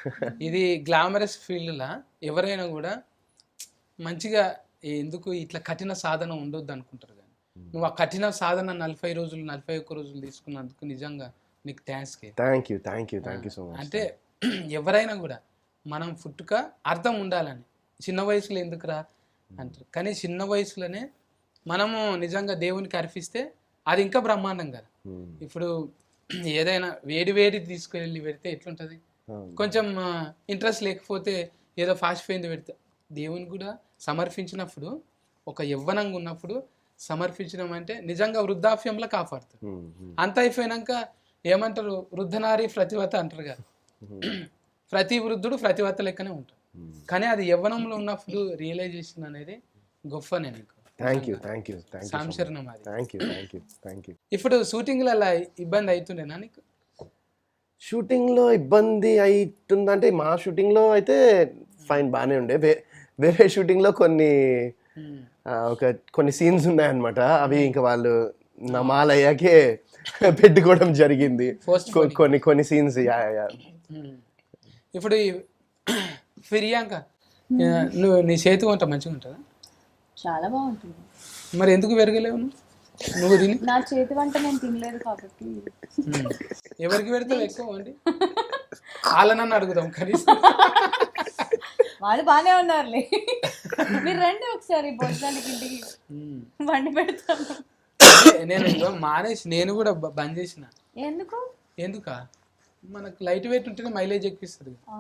ఇది గ్లామరస్ ఫీల్డ్లా ఎవరైనా కూడా మంచిగా ఎందుకు ఇట్లా కఠిన సాధన ఉండొద్దు అనుకుంటారు, కానీ నువ్వు ఆ కఠిన సాధన 40 రోజులు 41 రోజులు తీసుకున్నందుకు నిజంగా నీకు thanks. Thank you so much. అంటే ఎవరైనా కూడా మనం పుట్టుక అర్థం ఉండాలని, చిన్న వయసులో ఎందుకురా అంటారు, కానీ చిన్న వయసులోనే మనము నిజంగా దేవునికి అర్పిస్తే అది ఇంకా బ్రహ్మాండం కదా. ఇప్పుడు ఏదైనా వేడి తీసుకెళ్ళి పెడితే ఎట్లుంటుంది, కొంచెం ఇంట్రెస్ట్ లేకపోతే ఏదో ఫాస్ట్ ఫైంది పెడితే దేవుని కూడా సమర్పించినప్పుడు, ఒక యవ్వనంగా ఉన్నప్పుడు సమర్పించడం అంటే నిజంగా వృద్ధాప్యంలో కాపాడుతుంది. అంత అయిపోయినాక ఏమంటారు, వృద్ధనారి ప్రతివత అంటారు కదా, ప్రతి వృద్ధుడు ప్రతివత లెక్కనే ఉంటాడు. కానీ అది యవ్వనంలో ఉన్నప్పుడు రియలైజేషన్ అనేది గొప్పనే నీకు. థ్యాంక్ యూ సంశరణం అది. Thank you. ఇప్పుడు షూటింగ్లలో ఇబ్బంది అవుతుండేనా నీకు? షూటింగ్లో ఇబ్బంది అవుతుందంటే మా షూటింగ్లో అయితే ఫైన్ బాగానే ఉండే. వేరే షూటింగ్లో కొన్ని సీన్స్ ఉన్నాయన్నమాట. అవి ఇంకా వాళ్ళు నా మాలయ్యాకే పెట్టుకోవడం జరిగింది. కొన్ని సీన్స్. ఇప్పుడు ఫిర్యాంక, నువ్వు నీ చేతి వంట మంచిగా ఉంటుందా? చాలా బాగుంటుంది. మరి ఎందుకు పెరగలేవు నువ్వు తిని? నా చేతి వంట నేను తినలేదు కాబట్టి. ఎవరికి పెడతావు ఎక్కువ అండి? వాళ్ళనన్ను అడుగుదాం కనీసం. వాళ్ళు బాగానే ఉన్నారులే, మీరు రండి ఒకసారి భోజనానికి ఇంటికి, వండి పెడతాను. నేను మానేసి నేను కూడా బంద్ చేసిన. ఎందుకా? మనకు లైట్ వెయిట్ ఉంటేనే మైలేజ్ ఎక్కిస్తుంది, ఆ,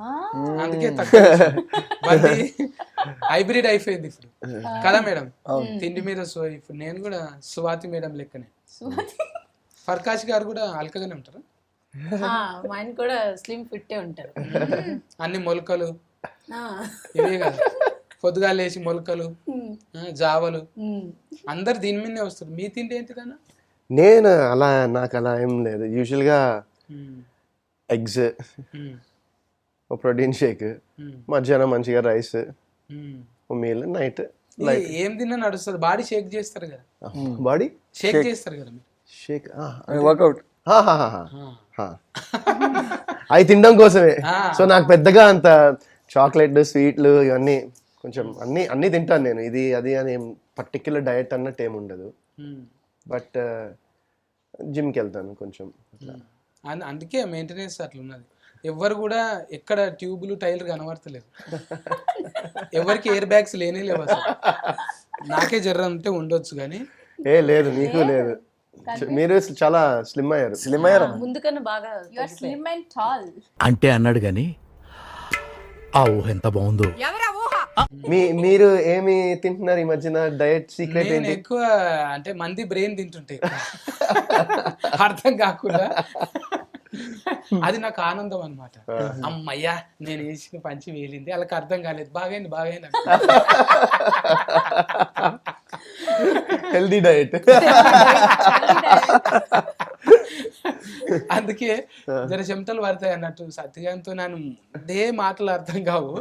అందుకే తక్కువ. హైబ్రిడ్ అయిపోయింది ఇప్పుడు కదా మేడం తిండి మీద. సో ఇప్పుడు నేను కూడా స్వాతి మేడం లెక్కనే. ఫర్కాష్ గారు కూడా అల్కగానే ఉంటారు. మా ఆయన కూడా స్లిమ్ ఫిట్టే ఉంటారు. అన్ని మొలకలు ఇవే కదా, పొద్దుగా లేచి మొలకలు జావలు అందరు దీని మీదనే వస్తారు. మీ తిండి ఏంటిదన్నా? నేను నాకు అలా ఏం లేదు. యూజువల్గా ఎగ్స్, ప్రోటీన్ షేక్, మధ్యాహ్నం మంచిగా రైస్, మీల్, నైట్ ఏం తిన్నా నడుస్తుంది. బాడీ షేక్ చేస్తారు కదా, బాడీ షేక్ చేస్తారు కదా మీరు. షేక్ వర్కౌట్ అవి తినడం కోసమే. సో నాకు పెద్దగా అంత చాక్లెట్ స్వీట్లు ఇవన్నీ కొంచెం అన్నీ తింటాను నేను. ఇది అది అని ఏం పర్టిక్యులర్ డయట్ అన్నట్టు ఏమి ఉండదు. బట్ జిమ్కి వెళ్తాను కొంచెం. అందుకే మెయింటెనెన్స్ అట్లా ఉన్నది. ఎవరు కూడా ఎక్కడ ట్యూబులు టైర్లు కనబడతలేదు, ఎవరికి ఎయిర్ బ్యాగ్స్ లేనే లేవు అసలు. నాకే జర్ర ఉంటే ఉండొచ్చు కానీ లేదు, నీకు లేదు. మీరు చాలా స్లిమ్ అయ్యారు. ముందు కన్నా బాగా you are slim and tall. అంటే అన్నాడు గాని ఆ ఊహ ఎంత బాగుందో. మీరు ఏమి తింటున్నారు ఈ మధ్యన? డయట్ సీక్రెట్ నేను ఏంటి? ఎక్కువ అంటే మంది బ్రెయిన్ తింటుంటే అర్థం కాకుండా అది నాకు ఆనందం అనమాట. అమ్మయ్యా నేను వేసిన పంచి వేలింది, వాళ్ళకి అర్థం కాలేదు, బాగైంది హెల్దీ డయట్. అందుకే జర చెమటలు పడతాయి అన్నట్టు. సత్యగాంతో నేను అదే మాటలు అర్థం కావు.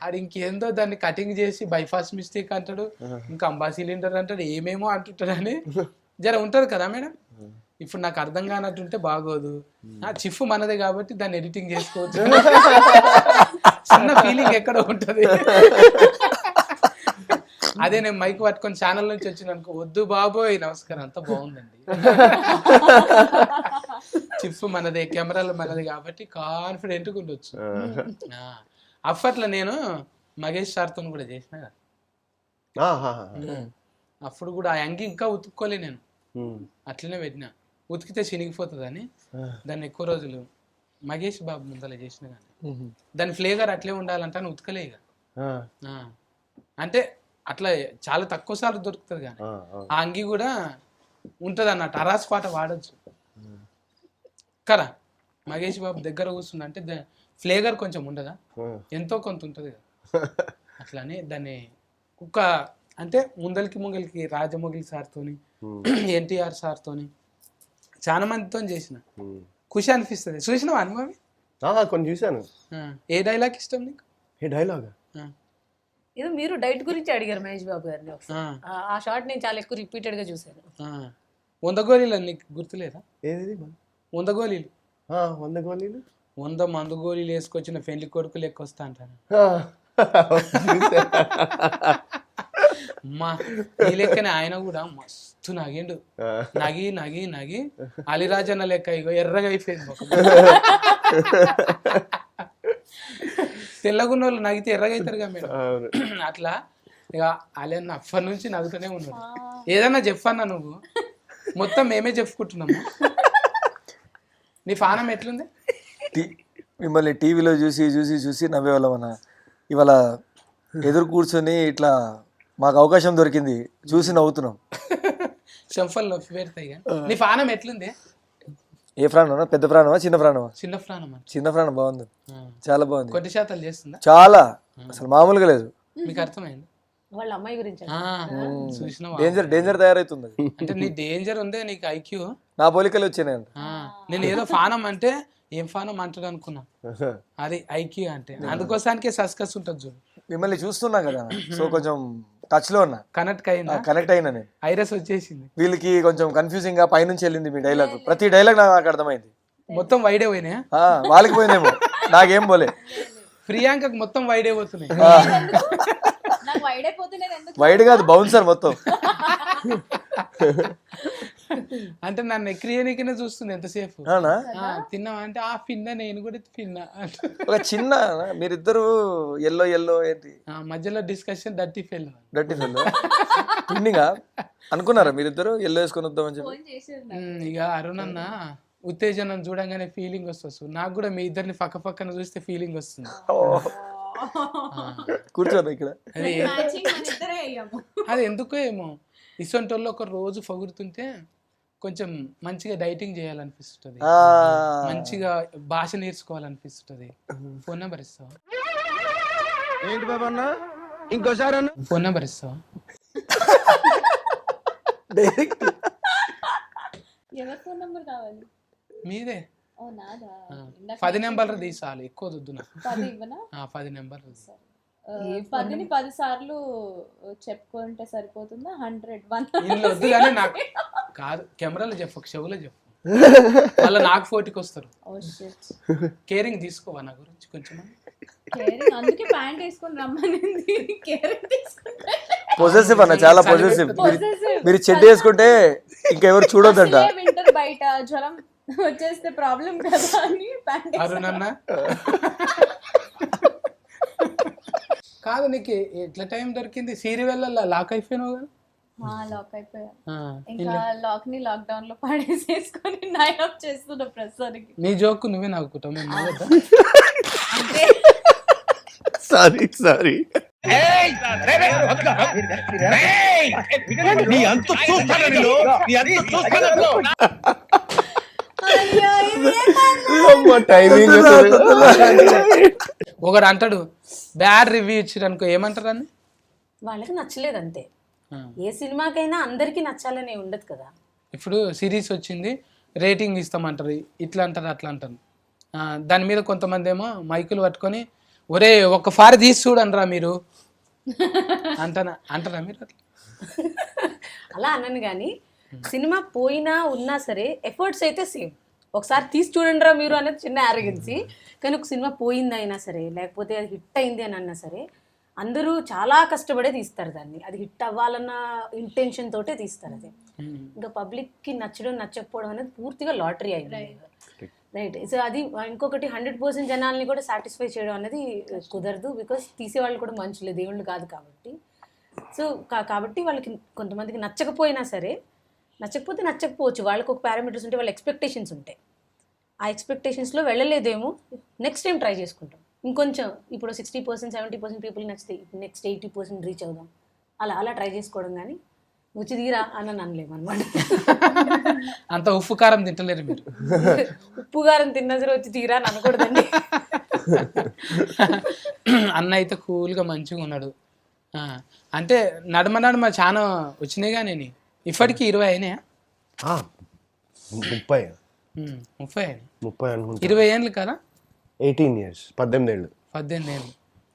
అది ఇంకేందో దాన్ని కటింగ్ చేసి బైపాస్ మిస్టేక్ అంటాడు, ఇంకా అంబా సిలిండర్ అంటాడు, ఏమేమో అంటుంటాడు అని జర ఉంటది కదా మేడం. ఇప్పుడు నాకు అర్థం కానట్టుంటే బాగోదు. చిఫ్ మనదే కాబట్టి దాన్ని ఎడిటింగ్ చేసుకోవచ్చు. చిన్న ఫీలింగ్ ఎక్కడ ఉంటది. అదే నేను మైక్ పట్టుకొని ఛానల్ నుంచి వచ్చిన అనుకో, వద్దు బాబోయ్ నమస్కారం అంతా బాగుందండి. చిఫ్ మనదే, కెమెరాలు మనది కాబట్టి కాన్ఫిడెంట్గా ఉండొచ్చు. అప్పట్లో నేను మగేష్ సార్తో కూడా చేసిన కదా, అప్పుడు కూడా ఆ అంగి ఇంకా ఉతుక్కోలే నేను, అట్లనే పెట్టిన. ఉతికితే చినిగిపోతుందని దాన్ని ఎక్కువ రోజులు మగేష్ బాబు ముందర చేసిన కానీ దాని ఫ్లేవర్ అట్లే ఉండాలంటే అని ఉతకలే ఇక. అంటే అట్లా చాలా తక్కువ సార్లు దొరుకుతుంది కానీ ఆ అంగి కూడా ఉంటుంది అన్నట్టు. అరాస్ పాట వాడచ్చు కదా. మగేష్ బాబు దగ్గర కూర్చుంది అంటే ఫ్లేవర్ కొంచెం ఉండదా, ఎంతో కొంత ఉంటుంది కదా. అట్లానే దాన్ని కుక్క అంటే ముంగలికి రాజమౌళి సార్తోని, ఎన్టీఆర్ సార్తోని, చాలా మందితో చేసిన. ఖుషి అనిపిస్తుంది. చూసినావా అనుభవి? కొన్ని చూశాను. ఏ డైలాగ్ ఇష్టం నీకు? ఏ డైలాగ్? ఏదో మీరు డైట్ గురించి అడిగారు మహేష్ బాబు గారిని. ఆ షార్ట్ నేను చాలా ఎక్కువ రిపీటెడ్ గా చూసాను. 100 గోళీలు నీకు గుర్తులేదా? ఏది 100 గోళీలు 100 గోళీలు 100 మందు గోళీలు వేసుకొచ్చిన పెళ్లి కొడుకు లెక్క వస్తా అంటాను. అమ్మా ఈ లెక్కనే ఆయన కూడా మస్తు నగిండు. నగి నగి నగి అలిరాజన్న లెక్క ఇగో ఎర్రగా అయిపోయింది ముఖం. తెల్లగున్న వాళ్ళు నగితే ఎర్రగా అవుతారుగా మేడం. అట్లా ఇక అలన్న అప్పటి నుంచి నవ్వుతూనే ఉన్నాడు. ఏదన్నా చెప్పన్నా నువ్వు, మొత్తం మేమే చెప్పుకుంటున్నాము. నీ పానం ఎట్లుంది? మిమ్మల్ని టీవీలో చూసి చూసి చూసి నవ్వేవాళ్ళం అన్న. ఇవాళ ఎదురు కూర్చొని ఇట్లా మాకు అవకాశం దొరికింది, చూసి నవ్వుతున్నాం. చెంఫల్ నొప్పి పెడతాయి కానీ నీ పానం ఎట్లుంది? ఏ ప్రాణమా? పెద్ద ప్రాణమా చిన్న ప్రాణమా? చిన్న ప్రాణం అంటే చిన్న ప్రాణం బాగుంది, చాలా బాగుంది. కొద్ది శాతాలు చేస్తుందా? చాలా, అసలు మామూలుగా లేదు. మీకు అర్థమైంది? వాళ్ళ అమ్మాయి గురించి చూసినావా? డేంజర్ తయారవుతుంది. అంటే నీ డేంజర్ ఉందే, నీకు ఐక్యూ. నా పోలికలు వచ్చాయి. నేను ఏదో ఫానం అంటే ఏం ఫానం అంటాడు అనుకున్నా, అది ఐక్యూ అంటే. అందుకోసానికే సస్కస్ ఉంటుంది చూడు. మిమ్మల్ని చూస్తున్నాం కదా, సో కొంచెం టచ్ లో ఉన్నా, కనెక్ట్ అయినా నేను. ఐరస్ వచ్చేసింది. వీళ్ళకి కొంచెం కన్ఫ్యూజింగ్ గా పైనుంచి వెళ్ళింది మీ డైలాగ్. ప్రతి డైలాగ్ నాకు అర్థమైంది. మొత్తం వైడే పోయినాయా? వాళ్ళకి పోయిందేమో, నాకేం పోలే. ప్రియాంకకు మొత్తం వైడే పోతున్నాయి. నాకు వైడ్ అయిపోతే నేను ఎందుకు వైడ్ కాదు, బౌన్సర్ మొత్తం. అంటే నన్ను ఎక్రియనికినే చూస్తుంది ఎంతసేపు. అవునా? తిన్నావా అంటే ఆ పిన్న, నేను కూడా తిన్నా. ఒక చిన్న మీరిద్దరు ఎల్లో ఎల్లో ఏంటి మధ్యలో డిస్కషన్ డర్టీ ఫెల్ పిండింగా అనుకున్నారా మీరిద్దరు ఎల్లో వేసుకొని వద్దామని చెప్పి? ఫోన్ చేసేది ఇక అరుణ్ అన్న ఉత్తేజనం చూడంగానే ఫీలింగ్ వస్తుంది. నాకు కూడా మీ ఇద్దరిని పక్క పక్కన చూస్తే ఫీలింగ్ వస్తుంది. కూర్చోను ఇక్కడ. అది మ్యాచింగ్ మన ఇద్దరే అయ్యాము. అది ఎందుకో ఏమో, ఇసొంటి వాళ్ళు ఒక రోజు పొగుడుతుంటే కొంచెం మంచిగా డైటింగ్ చేయాలనిపిస్తుంది, మంచిగా భాష నేర్చుకోవాలనిపిస్తుంది. ఫోన్ నెంబర్ ఇస్తావా? ఏంటి బాబా అన్న ఇంకోసారి ఫోన్ నెంబర్ ఇస్తావా? ఎవరి ఫోన్ నెంబర్ కావాలి? మీదే. ఓ నాదా? 10 నెంబర్లు తీసాలి, ఎక్కువ వద్దు నాకు. 10 ఇవ్వనా? 10 నెంబర్లు. 10ని 10 సార్లు చెప్పుకుంటే సరిపోతుందా? 100 ఇల్లు వద్దు కానీ నాకు కాదు, కెమెరాలో చెప్పు, చెవులో చెప్పు, మళ్ళీ నాకు ఫోటోకి వస్తారు. కేరింగ్ తీసుకోవా నా గురించి కొంచెం? కేరింగ్, అందుకే ప్యాంట్ వేసుకొని రమ్మనింది. కేరింగ్ తీసుకుంటే పొసెసివ్ అన్న, చాలా పొసెసివ్. మీరు చెడ్డ వేసుకుంటే ఇంకెవరు చూడొద్దంట. వింటర్ బయట జ్వరం వచ్చేస్తే ప్రాబ్లం కదా అని ప్యాంట్ అరుణన్న కాదు, నీకు ఎట్లా టైం దొరికింది? సీరియల్ లాక్ అయిపోయినావు కదా? లాక్ అయిపోయా. ఇంకా లాక్ ని లాక్డౌన్ లో పడేసేసుకొని నైట్ చేస్తున్నా ప్రస్తుతానికి. నీ జోక్ నువ్వే నవ్వుకుంటావు, మేము నవ్వద్దా? సారీ ఒకడు అంటాడు బ్యాడ్ రివ్యూ ఇచ్చారు అనుకో, ఏమంటారు అని? వాళ్ళకి నచ్చలేదు అంతే. ఏ సినిమాకైనా అందరికీ నచ్చాలనే ఉండదు కదా. ఇప్పుడు సిరీస్ వచ్చింది, రేటింగ్ ఇస్తామంటారు, ఇట్లా అంటారు అట్లా అంటారు. దాని మీద కొంతమంది ఏమో మైకులు పట్టుకొని ఒరే ఒక్కసారి తీసి చూడండిరా మీరు అంటారా మీరు? అట్లా అలా అన్నాను కానీ సినిమా పోయినా ఉన్నా సరే ఎఫర్ట్స్ అయితే సేమ్. ఒకసారి తీసి చూడండి రా మీరు అనేది చిన్న యారగెన్సీ. కానీ ఒక సినిమా పోయింది అయినా సరే, లేకపోతే అది హిట్ అయింది అని అన్నా సరే, అందరూ చాలా కష్టపడే తీస్తారు దాన్ని. అది హిట్ అవ్వాలన్న ఇంటెన్షన్ తోటే తీస్తారు. అది ఇంకా పబ్లిక్కి నచ్చడం నచ్చకపోవడం అనేది పూర్తిగా లాటరీ అయింది. రైట్. సో అది ఇంకొకటి 100% జనాల్ని కూడా సాటిస్ఫై చేయడం అనేది కుదరదు. బికాస్ తీసేవాళ్ళు కూడా మనుషులే, దేవుళ్ళు కాదు కాబట్టి. సో కాబట్టి వాళ్ళకి కొంతమందికి నచ్చకపోయినా సరే, నచ్చకపోతే నచ్చకపోవచ్చు, వాళ్ళకి ఒక పారామీటర్స్ ఉంటాయి, వాళ్ళ ఎక్స్పెక్టేషన్స్ ఉంటాయి. ఆ ఎక్స్పెక్టేషన్స్లో వెళ్ళలేదేమో, నెక్స్ట్ టైం ట్రై చేసుకుంటాం ఇంకొంచెం. ఇప్పుడు 60% 70% పీపుల్ నచ్చితే నెక్స్ట్ 80% రీచ్ అవుదాం, అలా ట్రై చేసుకోవడం. కానీ వచ్చి తీరా అని అనలేము అనమాట. అంత ఉప్పు కారం తింటలేరు మీరు. ఉప్పు కారం తిన్నా సరే వచ్చి తీరా అని అనకూడదండి. అన్న అయితే కూల్గా మంచిగా ఉన్నాడు. అంటే నడమ చాలా వచ్చినాయి కానీ ఇప్పటికి 20 అయినాయా? 30 అనుకుంటా. 20 ఏళ్ళు కదా? 18 years, 18 ఏళ్ళు. 18 ఏళ్ళు.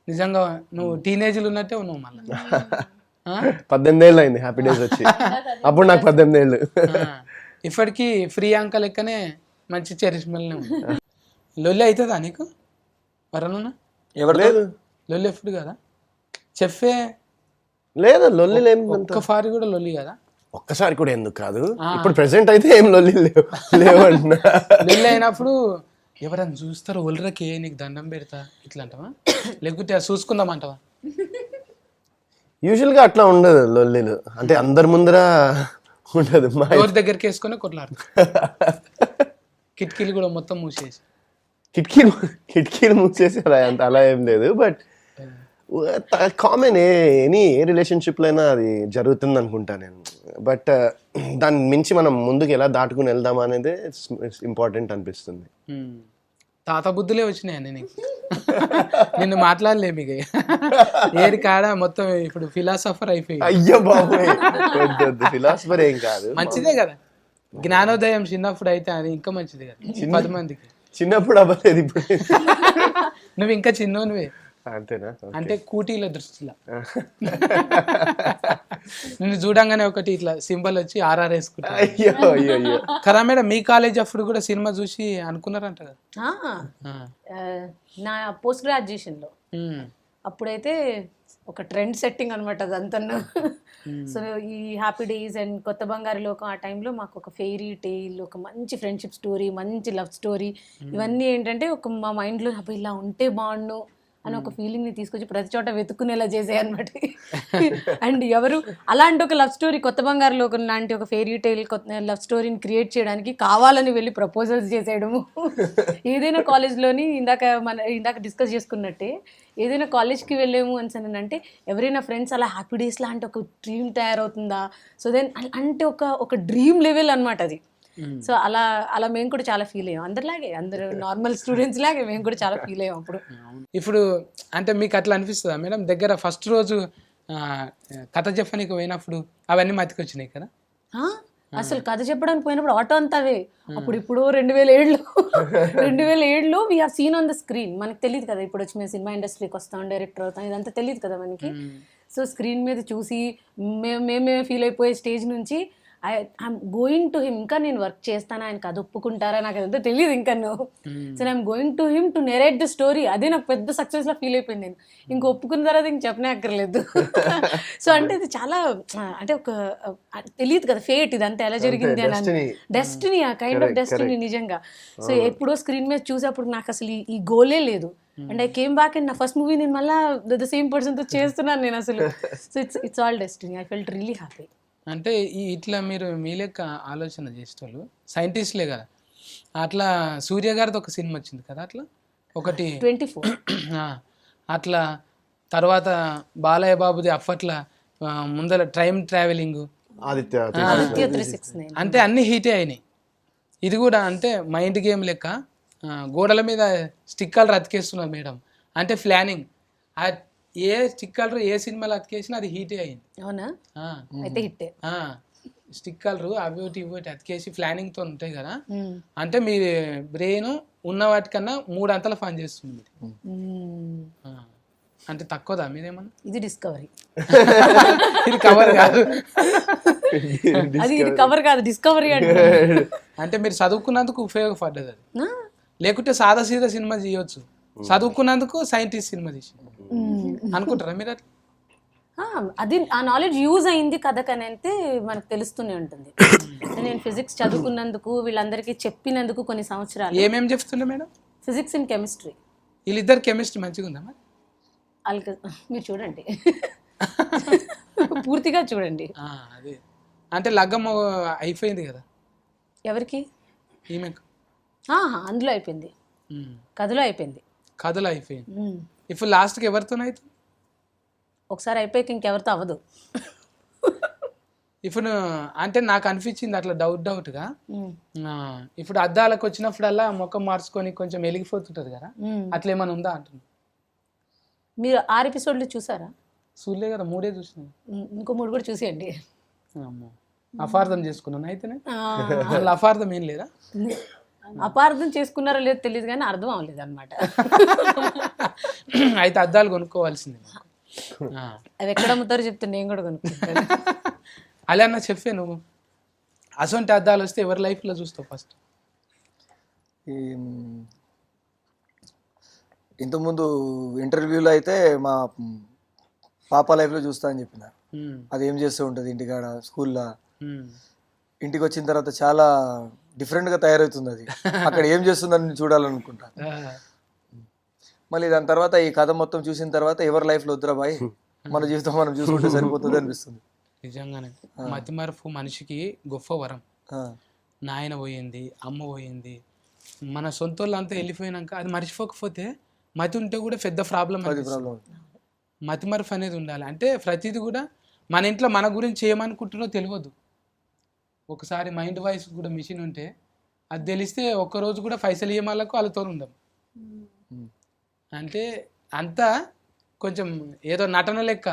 నిజంగా నువ్వు టీనేజ్లు ఉన్నట్టే ఉన్నావు మళ్ళీ. 18 ఏళ్ళు అయింది హ్యాపీ డేస్ వచ్చి. అప్పుడు నాకు 18 ఏళ్ళు. ఇప్పటికీ ప్రియాంక లెక్కనే మంచి చరిష్మల్నే ఉంది. లొల్లి అవుతుందా నీకు వరనున్నా? ఎవరు లేదు లొల్లి ఎప్పుడు కదా చెప్పే లేదు లొల్లి లేము. ఒక్క ఫారి కూడా లొల్లి కదా? ఒక్కసారి కూడా ఎందుకు కాదు, ఇప్పుడు ప్రెసెంట్ అయితే ఏం లొల్లి లేవు అంటున్నా. లొల్లి అయినప్పుడు ఎవరైనా చూస్తారు ఒళ్ళరకే నీకు దండం పెడతా ఇట్లా అంటావా, లేకపోతే అది చూసుకుందామంటావా? యూజువల్ గా అట్లా ఉండదు లొల్లిలు, అంటే అందరి ముందర ఉండదు. మా డోర్ దగ్గరికి వేసుకొని కొట్లాడు, కిటికీలు కూడా మొత్తం మూసేసి. కిటికీలు మూసేసి అలా ఏం లేదు, బట్ కామన్ ఎనీ ఏ రిలేషన్షిప్లో అయినా అది జరుగుతుంది అనుకుంటా నేను. బట్ దాన్ని మించి మనం ముందుకు ఎలా దాటుకుని వెళ్దాం అనేది ఇంపార్టెంట్ అనిపిస్తుంది. తాత బుద్ధులే వచ్చినాయి నీకు. నిన్ను మాట్లాడలే మీకు ఏరి కాడ మొత్తం ఇప్పుడు ఫిలాసఫర్ అయిపోయి. అయ్యో బాబోయ్, ఫిలాసఫర్ ఏం కాదు, మంచిదే కదా జ్ఞానోదయం. చిన్నప్పుడు అయితే అది ఇంకా మంచిది కదా 10 మందికి. చిన్నప్పుడు అవ్వలేదు, ఇప్పుడు నువ్వు ఇంకా చిన్నోనివే అంతేనా? అంటే కూటీల దృష్టిలో నిన్ను చూడంగానే ఒకటి ఇట్లా సింబల్ వచ్చి ఆర్ఆర్ వేసుకుంటా. అయ్యో అయ్యో అయ్యో. కదా మేడం, మీ కాలేజ్ అప్పుడు కూడా సినిమా చూసి అనుకున్నారంట కదా? నా పోస్ట్ గ్రాడ్యుయేషన్లో అప్పుడైతే ఒక ట్రెండ్ సెట్టింగ్ అనమాట అదంతా. సో ఈ హ్యాపీ డేస్ అండ్ కొత్త బంగారు లోకం ఆ టైంలో మాకు ఒక ఫెయిరీ టేల్, ఒక మంచి ఫ్రెండ్షిప్ స్టోరీ, మంచి లవ్ స్టోరీ, ఇవన్నీ ఏంటంటే ఒక మా మైండ్లో అప్పుడు ఇలా ఉంటే బాగుండు అని ఒక ఫీలింగ్ని తీసుకొచ్చి ప్రతి చోట వెతుక్కునేలా చేసాయి అనమాట. అండ్ ఎవరు అలాంటి ఒక లవ్ స్టోరీ, కొత్త బంగారు లోకం లాంటి ఒక ఫెయిరీ టైల్ లవ్ స్టోరీని క్రియేట్ చేయడానికి కావాలని వెళ్ళి ప్రపోజల్స్ చేసేయడము. ఏదైనా కాలేజ్లోని ఇందాక డిస్కస్ చేసుకున్నట్టే, ఏదైనా కాలేజ్కి వెళ్ళాము అని అంటే ఎవరైనా ఫ్రెండ్స్ అలా హ్యాపీ డేస్ లాంటి ఒక డ్రీమ్ తయారవుతుందా, సో దెన్ అంటే ఒక డ్రీమ్ లెవెల్ అనమాట అది. సో అలా మేము కూడా చాలా ఫీల్ అయ్యాం, అందరిలాగే, అందరు నార్మల్ స్టూడెంట్స్ లాగే మేము కూడా చాలా ఫీల్ అయ్యాం అప్పుడు. ఇప్పుడు అంటే మీకు అట్లా అనిపిస్తుందా మేడం, దగ్గర ఫస్ట్ రోజు కథ చెప్పడానికి పోయినప్పుడు అవన్నీ మతికి వచ్చినాయి కదా? అసలు కథ చెప్పడానికి పోయినప్పుడు ఆటో అంతా అవే. అప్పుడు ఇప్పుడు 2007లో we have seen on the screen. మనకు తెలియదు కదా ఇప్పుడు వచ్చి మేము సినిమా ఇండస్ట్రీకి వస్తాం, డైరెక్టర్ అవుతాం, ఇదంతా తెలియదు కదా మనకి. సో స్క్రీన్ మీద చూసి మేమే ఫీల్ అయిపోయే స్టేజ్ నుంచి ఐఎమ్ గోయింగ్ టు హిమ్, ఇంకా నేను వర్క్ చేస్తాను, ఆయన కథ ఒప్పుకుంటారా నాకు అదంతా తెలియదు ఇంకా. So I'm going to him to narrate the story. అదే నాకు పెద్ద సక్సెస్లా ఫీల్ అయిపోయింది నేను. ఇంక ఒప్పుకున్న తర్వాత ఇంక చెప్పనే అక్కర్లేదు. సో అంటే ఇది చాలా అంటే ఒక తెలియదు కదా ఫేట్ ఇదంతా ఎలా జరిగింది అని, డెస్టినీ, ఆ కైండ్ ఆఫ్ డెస్టినీ నిజంగా. సో ఎప్పుడో స్క్రీన్ మీద చూసేప్పుడు నాకు అసలు ఈ గోలే లేదు. And I came back and నా ఫస్ట్ మూవీ నేను మళ్ళీ ద సేమ్ పర్సన్తో చేస్తున్నాను నేను అసలు. So it's all destiny. I felt really happy. అంటే ఇట్లా మీరు మీ లెక్క ఆలోచన చేసేటోళ్ళు సైంటిస్ట్లే కదా. అట్లా సూర్య గారిది ఒక సినిమా వచ్చింది కదా, అట్లా ఒకటి 24. అట్లా తర్వాత బాలయ్య బాబుది అప్పట్లా ముందర టైం ట్రావెలింగ్, ఆదిత్య 369 అంటే అన్ని హీటే అయినాయి. ఇది కూడా అంటే మైండ్ గేమ్ లెక్క గోడల మీద స్టిక్కర్లు అతికేస్తున్నారు మేడం. అంటే ప్లానింగ్, ఏ స్టిక్కర్లు ఏ సినిమాలో అతికేసినా అది హీటే అయింది. అవునా? అయితే హిట్టే. స్టిక్కర్లు అవి ఇవి అతికేసి ప్లానింగ్తో ఉంటాయి కదా. అంటే మీ బ్రెయిన్ ఉన్న వాటికన్నా 3 అంతల పని చేస్తుంది. అంటే తక్కువదా మీరేమన్నా? ఇది డిస్కవరీ. ఇది కవర్ కాదు, ఇది కవర్ కాదు, డిస్కవరీ. అంటే మీరు చదువుకున్నందుకు ఉపయోగపడ్డది అది. లేకుంటే సాదా సీదా సినిమా చేయొచ్చు, చదువుకున్నందుకు సైంటిస్ట్ సినిమా తీసి అనుకుంటారా మీరు అట్లా? అది ఆ నాలెడ్జ్ యూజ్ అయింది కథకని అయితే మనకు తెలుస్తూనే ఉంటుంది. నేను ఫిజిక్స్ చదువుకున్నందుకు, వీళ్ళందరికీ చెప్పినందుకు కొన్ని సంవత్సరాలు. ఏమేమి చెప్తుండే మేడం? Physics and chemistry. వీళ్ళిద్దరు కెమిస్ట్రీ మంచిగా ఉందా మరి? మీరు చూడండి, పూర్తిగా చూడండి. అదే అంటే లగ్గం అయిపోయింది కదా ఎవరికి? ఈమెకు. అందులో అయిపోయింది, కథలో అయిపోయింది. కథలో అయిపోయింది. ఇప్పుడు లాస్ట్కి ఎవరితోనైతే ఒకసారి అయిపోయాక ఇంకెవరితో అవ్వదు. ఇప్పుడు అంటే నాకు అనిపించింది అట్లా డౌట్గా, ఇప్పుడు అద్దాలకు వచ్చినప్పుడల్లా ముఖం మార్చుకొని కొంచెం వెలిగిపోతుంటది కదా, అట్లా ఏమైనా ఉందా అంటున్నా. మీరు 6 ఎపిసోడ్లు చూసారా? చూడలే కదా, 3 చూసినాను. ఇంకో 3 కూడా చూసేయండి. అపార్థం చేసుకున్నాను అయితేనే. అసలు అపార్థం ఏం లేదా? అపార్థం చేసుకున్నారో లేదో తెలియదు కానీ అర్థం అవ్వలేదు అనమాట. అయితే అద్దాలు కొనుక్కోవాల్సింది. అవి ఎక్కడ అమ్ముతారో చెప్తే నేను కూడా కొనుక్కుంటాను. అలా అన్న చెప్పే నువ్వు అసొంటి అద్దాలు వస్తే ఎవరి లైఫ్లో చూస్తావు ఫస్ట్? ఈ ఇంతకుముందు ఇంటర్వ్యూలో అయితే మా పాప లైఫ్లో చూస్తా అని చెప్పిన. అది ఏం చేస్తూ ఉంటుంది ఇంటికాడ, స్కూల్లో. ఇంటికి వచ్చిన తర్వాత చాలా డిఫరెంట్గా తయారవుతుంది. అది అక్కడ ఏం చేస్తుందని చూడాలనుకుంటా. మళ్ళీ దాని తర్వాత ఈ కథ మొత్తం చూసిన తర్వాత ఎవరి లైఫ్లో వద్దురా బాయ్, మన జీవితం మనం చూసుకుంటే సరిపోతుంది అనిపిస్తుంది. నిజంగానే మతిమరుపు మనిషికి గొప్ప వరం. నాయన పోయింది, అమ్మ పోయింది, మన సొంత వాళ్ళు అంతా వెళ్ళిపోయినాక అది మర్చిపోకపోతే మతి ఉంటే కూడా పెద్ద ప్రాబ్లం. మతిమరుపు అనేది ఉండాలి. అంటే ప్రతిదీ కూడా మన ఇంట్లో మన గురించి ఏమనుకుంటున్నో తెలియదు. ఒకసారి మైండ్ వాయిస్ కూడా మిషన్ ఉంటే అది తెలిస్తే ఒక్కరోజు కూడా పైసలు ఇయ్యమాలకు వాళ్ళతో ఉండం. అంటే అంతా కొంచెం ఏదో నటన లెక్క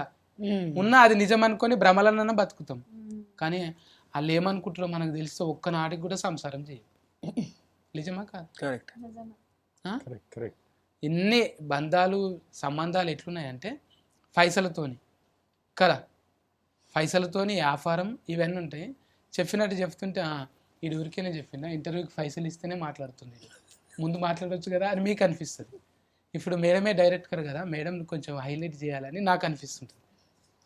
ఉన్నా అది నిజం అనుకొని భ్రమలన్నా బతుకుతాం. కానీ వాళ్ళు ఏమనుకుంటారో మనకు తెలిస్తే ఒక్కనాటికి కూడా సంసారం చేయం. నిజమా కాదు? కరెక్ట్. ఎన్ని బంధాలు సంబంధాలు ఎట్లున్నాయంటే పైసలతోని కదా, పైసలతోని వ్యాపారం ఇవన్నీ ఉంటాయి. చెప్పినట్టు చెప్తుంటే ఈ ఊరికేనే చెప్పిన, ఇంటర్వ్యూకి పైసలు ఇస్తేనే మాట్లాడుతుంది, ముందు మాట్లాడవచ్చు కదా అని మీకు అనిపిస్తుంది. ఇప్పుడు మేడమే డైరెక్టర్ కదా, మేడం కొంచెం హైలైట్ చేయాలని నాకు అనిపిస్తుంటుంది.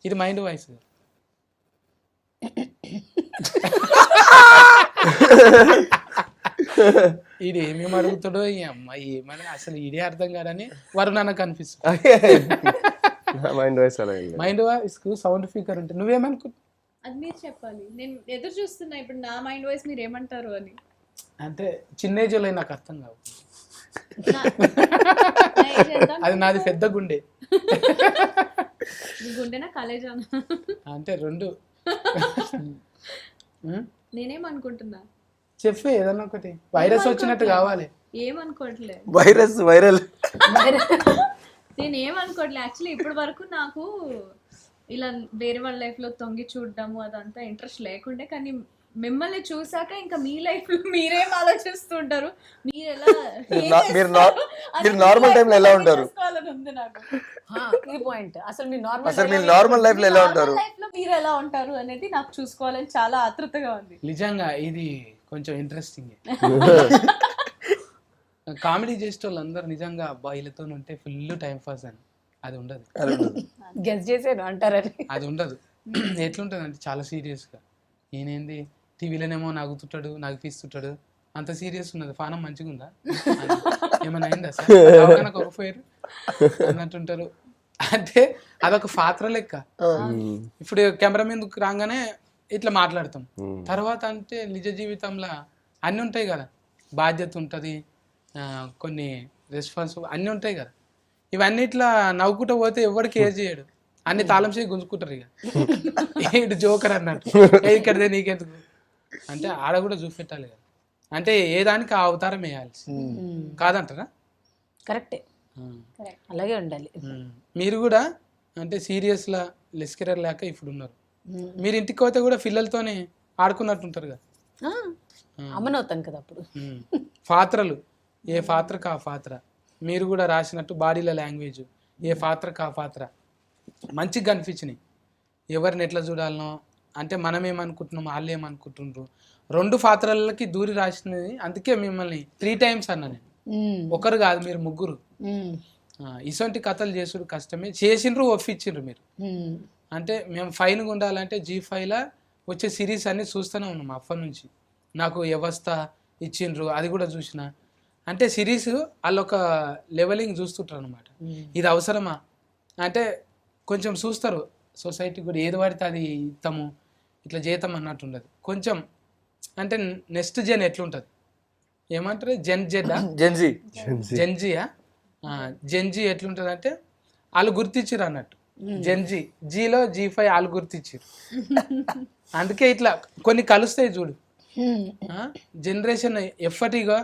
ఇది మైండ్ వాయిస్. ఇది ఏమేమి అడుగుతాడో ఈ అమ్మాయి ఏమని అసలు ఇదే అర్థం కాదని వరుణ్ నాకు అనిపిస్తుంది. మైండ్ వాయిస్ అలా మైండ్ వాయిస్ సౌండ్ స్పీకర్ ఉంటుంది. నువ్వేమనుకుంటున్నావు? అది మీరు చెప్పాలి. నేను ఎదురు చూస్తున్నా ఇప్పుడు నా మైండ్ వాయిస్ మీరు ఏమంటారు అని. అంటే చిన్న ఏజ్లో నాకు అర్థం కావు. అది నాది పెద్ద గుండె. గుండెనా కాలేజా? అంటే రెండు. నేనేమనుకుంటున్నా చెప్పే ఏదన్నా ఒకటి. వైరస్ వచ్చినట్టు కావాలి. ఏమనుకోవట్లే, వైరల్ నేను ఏమనుకోవట్లే. యాక్చువల్లీ ఇప్పటి వరకు నాకు ఇలా వేరే వాళ్ళ లైఫ్ లో తొంగి చూడడము అదంతా ఇంట్రెస్ట్ లేకుండే. కానీ మిమ్మల్ని చూసాక ఇంకా మీ లైఫ్ లో మీరేం ఆలోచిస్తుంటారు, మీరు ఎలా మీరు నార్మల్ టైంలో ఎలా ఉంటారు, ఉంది నాకు ఇది పాయింట్. అసలు మీ నార్మల్ లైఫ్ లో ఎలా ఉంటారు, లైఫ్ లో మీరు ఎలా ఉంటారు అనేది నాకు చూసుకోవాలని చాలా ఆతృతగా ఉంది. నిజంగా ఇది కొంచెం ఇంట్రెస్టింగ్. కామెడీ చేసే వాళ్ళు అందరు నిజంగా అబ్బాయిలతో ఉంటే ఫుల్ టైం పాస్ అని అది ఉండదు. గెస్ చేసాను అంటారని అది ఉండదు. ఎట్లుంటుంది అంటే చాలా సీరియస్గా, ఈయనేంది టీవీలోనేమో నవ్వుతుంటాడు, నవ్విస్తుంటాడు, అంత సీరియస్ ఉన్నది. పానం మంచిగా ఉందా, ఏమైనా అయిందా సార్ కొరపోయారు అన్నట్టుంటారు. అంటే అదొక పాత్ర లెక్క. ఇప్పుడు కెమెరా మీదకి రాగానే ఇట్లా మాట్లాడతాం. తర్వాత అంటే నిజ జీవితంలో అన్నీ ఉంటాయి కదా, బాధ్యత ఉంటుంది, కొన్ని రెస్పాన్సిబుల్ అన్నీ ఉంటాయి కదా. ఇవన్నీ ఇట్లా నవ్వుకుంటూ పోతే ఎవరు కేర్ చేయడు, అన్ని తాళం చేసి గుంజుకుంటారు. ఇక ఇటు జోకర్ అన్నట్టు, ఇక్కడదే నీకెందుకు అంటే ఆడ కూడా చూపెట్టాలి కదా. అంటే ఏ దానికి ఆ అవతారం వేయాల్సి కాదంటారా? కరెక్టే, అలాగే ఉండాలి. మీరు కూడా అంటే సీరియస్లా లెస్కరర్ లేక ఇప్పుడు ఉన్నారు. మీరు ఇంటికి పోతే కూడా పిల్లలతోనే ఆడుకున్నట్టుంటారు కదా. అమ్మనవుతాను కదా అప్పుడు. పాత్రలు ఏ పాత్రకు ఆ పాత్ర, మీరు కూడా రాసినట్టు బాడీల లాంగ్వేజ్ ఏ పాత్రకు ఆ పాత్ర మంచిగా కనిపించినాయి. ఎవరిని ఎట్లా చూడాలనో అంటే మనం ఏమనుకుంటున్నాం, వాళ్ళు ఏమనుకుంటుండ్రు, రెండు పాత్రలకి దూరి రాసినది. అందుకే మిమ్మల్ని 3 times అన్నా నేను, ఒకరు కాదు మీరు ముగ్గురు. ఇటువంటి కథలు చేసుడు కష్టమే, చేసిండ్రు ఒప్పించిండ్రు మీరు. అంటే మేము ఫైన్గా ఉండాలంటే G5లా వచ్చే సిరీస్ అన్ని చూస్తూనే ఉన్నాం అప్పటి నుంచి. నాకు వ్యవస్థ ఇచ్చిండ్రు, అది కూడా చూసిన. అంటే సిరీస్ వాళ్ళు ఒక లెవెలింగ్ చూస్తుంటారు అనమాట. ఇది అవసరమా అంటే కొంచెం చూస్తారు. సొసైటీ కూడా ఏది పడితే అది ఇస్తాము, ఇట్లా చేద్దాం అన్నట్టు ఉండదు. కొంచెం అంటే నెక్స్ట్ జెన్ ఎట్లుంటుంది ఏమంటారు, జెన్జీయా జెన్జీ ఎట్లుంటుంది అంటే వాళ్ళు గుర్తించారు అన్నట్టు. జెన్జీ జీలో G5 వాళ్ళు గుర్తించారు. అందుకే ఇట్లా కొన్ని కలుస్తాయి చూడు. జనరేషన్ ఎప్పటిగా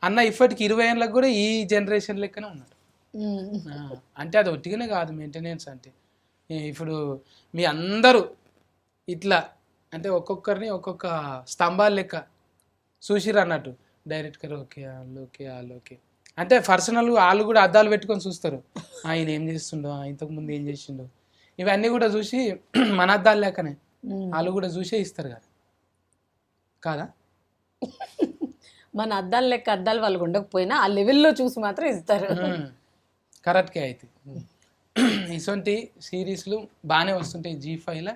అన్న ఇప్పటికి 20 ఏళ్ళకి కూడా ఈ జనరేషన్ లెక్కనే ఉన్నాడు. అంటే అది ఒట్టిగానే కాదు మెయింటెనెన్స్. అంటే ఇప్పుడు మీ అందరూ ఇట్లా అంటే ఒక్కొక్కరిని ఒక్కొక్క స్తంభాలు లెక్క చూసిరు అన్నట్టు. డైరెక్టర్ ఓకే, వాళ్ళు ఓకే, వాళ్ళు ఓకే అంటే పర్సనల్ వాళ్ళు కూడా అద్దాలు పెట్టుకొని చూస్తారు. ఆయన ఏం చేస్తుండో, ఇంతకుముందు ఏం చేసిండో, ఇవన్నీ కూడా చూసి మన అద్దాలు లేకనే వాళ్ళు కూడా చూసే ఇస్తారు కదా కాదా? మన అద్దాలు లెక్క అద్దాలు వాళ్ళకు ఉండకపోయినా ఆ లెవెల్లో చూసి మాత్రం ఇస్తారు. కరెక్ట్గా అయితే ఇటువంటి సిరీస్లు బాగానే వస్తుంటాయి G5లో.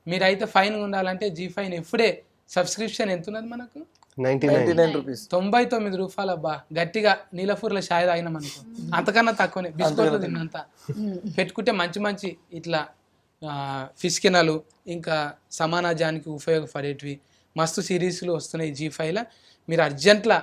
మీరైతే ఫైన్ ఉండాలంటే G5 ఎప్పుడే సబ్స్క్రిప్షన్ ఎంత ఉన్నది మనకు? 99 రూపీస్. 99 రూపాయలు. అబ్బా గట్టిగా నీలపూర్లో షాయ్ తాగినాం అనుకో, అంతకన్నా తక్కువనే బిస్కెట్లు తిన్నంత పెట్టుకుంటే మంచి మంచి ఇట్లా ఫిస్కినలు ఇంకా సమాజానికి ఉపయోగపడేటివి మస్తు సిరీస్లు వస్తున్నాయి G5లో. మీరు అర్జెంట్లా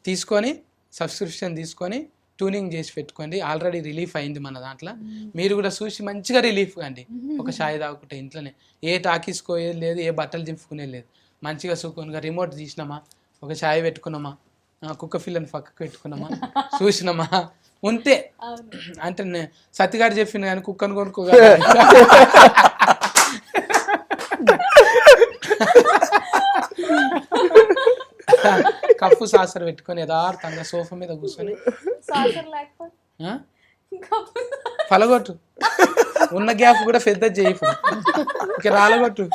తీసుకొని సబ్స్క్రిప్షన్ తీసుకొని ట్యూనింగ్ చేసి పెట్టుకోండి. ఆల్రెడీ రిలీఫ్ అయింది మన దాంట్లో. మీరు కూడా చూసి మంచిగా రిలీఫ్ కండి. ఒక షాయ్ తాగుకుంటే ఇంట్లోనే ఏ టాకీసుకోయేది లేదు, ఏ బట్టలు చింపుకునేది లేదు. మంచిగా సుఖంగా రిమోట్ తీసినామా, ఒక ఛాయ్ పెట్టుకున్నామా, కుక్క పిల్లని పక్కకు పెట్టుకున్నామా, చూసినామా ఉంటే. అంటే సత్తిగాడు చెప్పిన కానీ కుక్కను కొనుక్కోగా కప్పు సాసర్ పెట్టుకొని యథార్థంగా సోఫా మీద కూర్చొని పలగొట్టు, ఉన్న గ్యాప్ కూడా పెద్ద చేయి, ఇక రాలగొట్టు.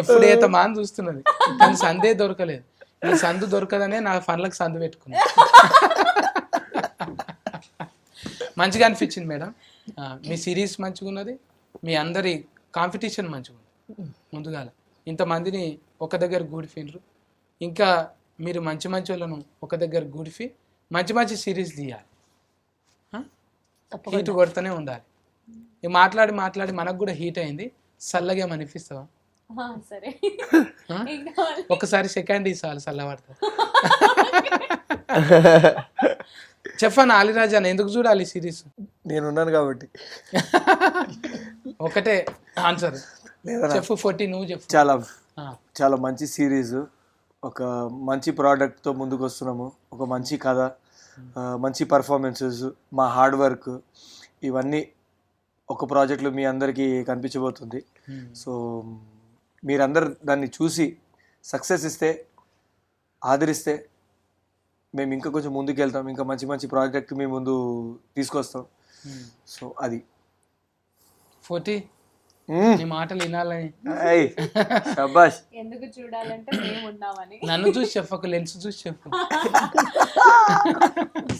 ఎప్పుడు ఏతమా అని చూస్తున్నది కానీ సందే దొరకలేదు. ఈ సందు దొరకదనే నా పనులకు సందు పెట్టుకున్నా. మంచిగా అనిపించింది మేడం. మీ సిరీస్ మంచిగా ఉన్నది, మీ అందరి కాంపిటీషన్ మంచిగా ఉంది. ముందుగా ఇంతమందిని ఒక దగ్గర గూడిఫిండ్రు, ఇంకా మీరు మంచి మంచి వాళ్ళను ఒక దగ్గర గూడిఫి మంచి మంచి సిరీస్ తీయాలి. హీట్ కొడుతూనే ఉండాలి. మాట్లాడి మాట్లాడి మనకు కూడా హీట్ అయింది. చల్లగా అనిపిస్తావా? సరే ఒకసారి సెకండ్ ఇసాలి చల్లబడతా. చెప్పాను ఆలిరాజా ఎందుకు చూడాలి సిరీస్? నేనున్నాను కాబట్టి. ఒకటే ఆన్సర్ చెప్పు. 40 నువ్వు చెప్పు. చాలా మంచి సిరీస్, ఒక మంచి ప్రోడక్ట్తో ముందుకు వస్తున్నాము. ఒక మంచి కథ, మంచి పర్ఫార్మెన్సెస్, మా హార్డ్ వర్క్ ఇవన్నీ ఒక ప్రాజెక్ట్లో మీ అందరికీ కనిపించబోతుంది. సో మీరందరు దాన్ని చూసి సక్సెస్ ఇస్తే, ఆదరిస్తే మేము ఇంకా కొంచెం ముందుకు వెళ్తాం, ఇంకా మంచి మంచి ప్రాజెక్ట్ మీ ముందు తీసుకొస్తాం. సో అది 40 నీ మాటలు వినాలని. శభాష్. ఎందుకు చూడాలంటే మేము ఉన్నామని. నన్ను చూసి చెప్పకు, లెన్స్ చూసి చెప్పు.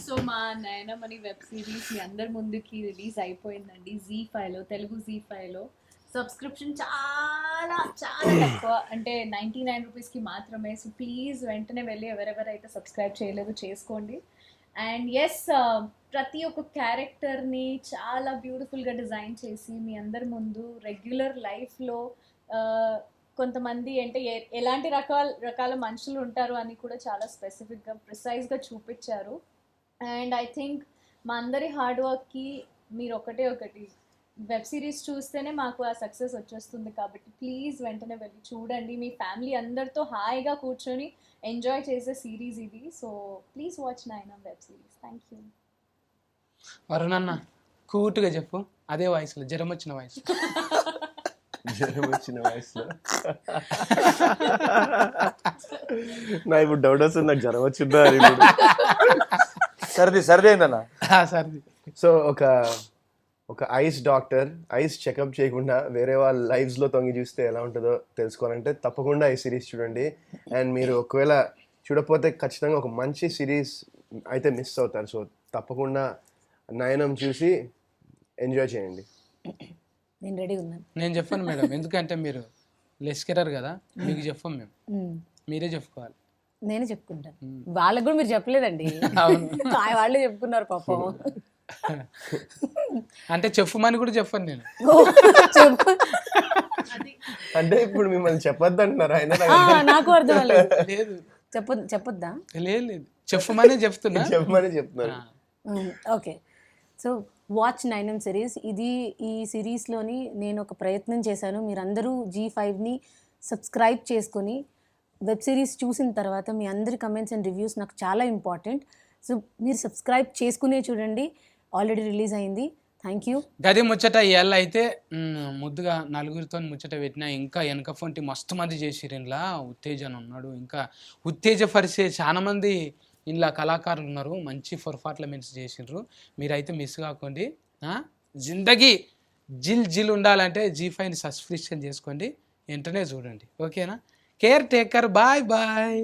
సో మా నయనమణి వెబ్ సిరీస్ మీ అందరి ముందుకి రిలీజ్ అయిపోయిందండి Z5లో, తెలుగు Z5లో. సబ్స్క్రిప్షన్ చాలా చాలా తక్కువ, అంటే 99 రూపీస్కి మాత్రమే. సో ప్లీజ్ వెంటనే వెళ్ళి ఎవరెవరైతే సబ్స్క్రైబ్ చేయలేదు చేసుకోండి. అండ్ ఎస్, ప్రతి ఒక్క క్యారెక్టర్ని చాలా బ్యూటిఫుల్గా డిజైన్ చేసి మీ అందరి ముందు రెగ్యులర్ లైఫ్లో కొంతమంది అంటే ఎలాంటి రకాల మనుషులు ఉంటారు అని కూడా చాలా స్పెసిఫిక్గా ప్రిసైజ్గా చూపించారు. అండ్ ఐ థింక్ మా అందరి హార్డ్ వర్క్కి మీరు ఒకటి వెబ్ సిరీస్ చూస్తేనే మాకు ఆ సక్సెస్ వచ్చేస్తుంది. కాబట్టి ప్లీజ్ వెంటనే వెళ్ళి చూడండి. మీ ఫ్యామిలీ అందరితో హాయిగా కూర్చొని ఎంజాయ్ చేసే సిరీస్ ఇది. So please watch Nayanam web series. Thank you. వరుణన్న కూటుగా చెప్పు, అదే వాయిస్లో, జ్వరం వచ్చిన వాయిస్. నా ఇప్పుడు డౌట్ వస్తుంది, నాకు జ్వరం వచ్చిందా అని. సర్ది అయిందన్న. సర్ది. సో ఒక ఐస్ డాక్టర్ ఐస్ చెకప్ చేయకుండా వేరే వాళ్ళ లైఫ్స్లో తొంగి చూస్తే ఎలా ఉంటుందో తెలుసుకోవాలంటే తప్పకుండా ఈ సిరీస్ చూడండి. అండ్ మీరు ఒకవేళ చూడకపోతే ఖచ్చితంగా ఒక మంచి సిరీస్ అయితే మిస్ అవుతారు. సో తప్పకుండా నయనం చూసి ఎంజాయ్ చేయండి. నేను రెడీ ఉన్నాను. నేను చెప్పాను మేడం, ఎందుకంటే మీరు లెస్కెరర్ కదా, మీకు చెప్పాం మేము, మీరే చెప్పుకోవాలి. నేనే చెప్పుకుంటాను. వాళ్ళకు కూడా మీరు చెప్పలేదండి. అవును, వాళ్ళే చెప్పుకున్నారు పాపం. అంటే చెప్పమని కూడా చెప్పాను నేను. అంటే ఇప్పుడు మిమ్మల్ని చెప్పొద్దు అంటున్నారు ఆయన. నాకు అర్థం లేదు, చెప్పొద్దా? లేదు, చెప్పమని చెప్తున్నారు. Okay, so watch Nayanam series. ఈ సిరీస్లోని నేను ఒక ప్రయత్నం చేశాను. మీరందరూ G5ని సబ్స్క్రైబ్ చేసుకొని వెబ్ సిరీస్ చూసిన తర్వాత మీ అందరి కమెంట్స్ అండ్ రివ్యూస్ నాకు చాలా ఇంపార్టెంట్. సో మీరు సబ్స్క్రైబ్ చేసుకునే చూడండి. ఆల్రెడీ రిలీజ్ అయింది. Thank you. గది ముచ్చట ఇవాళ అయితే ముద్దుగా నలుగురితో ముచ్చట పెట్టినా, ఇంకా వెనక ఫోన్టి మస్తు మంది చేసిరు. ఇంట్లో ఉత్తేజన్ ఉన్నాడు, ఇంకా ఉత్తేజపరిచే చాలా మంది ఇంట్లో కళాకారులు ఉన్నారు. మంచి పర్ఫార్మెన్స్ చేసిండ్రు. మీరైతే మిస్ కాకండి. జిందగీ జిల్ ఉండాలంటే G5ని సబ్స్క్రిప్షన్ చేసుకోండి, వెంటనే చూడండి. ఓకేనా? Care taker, bye bye.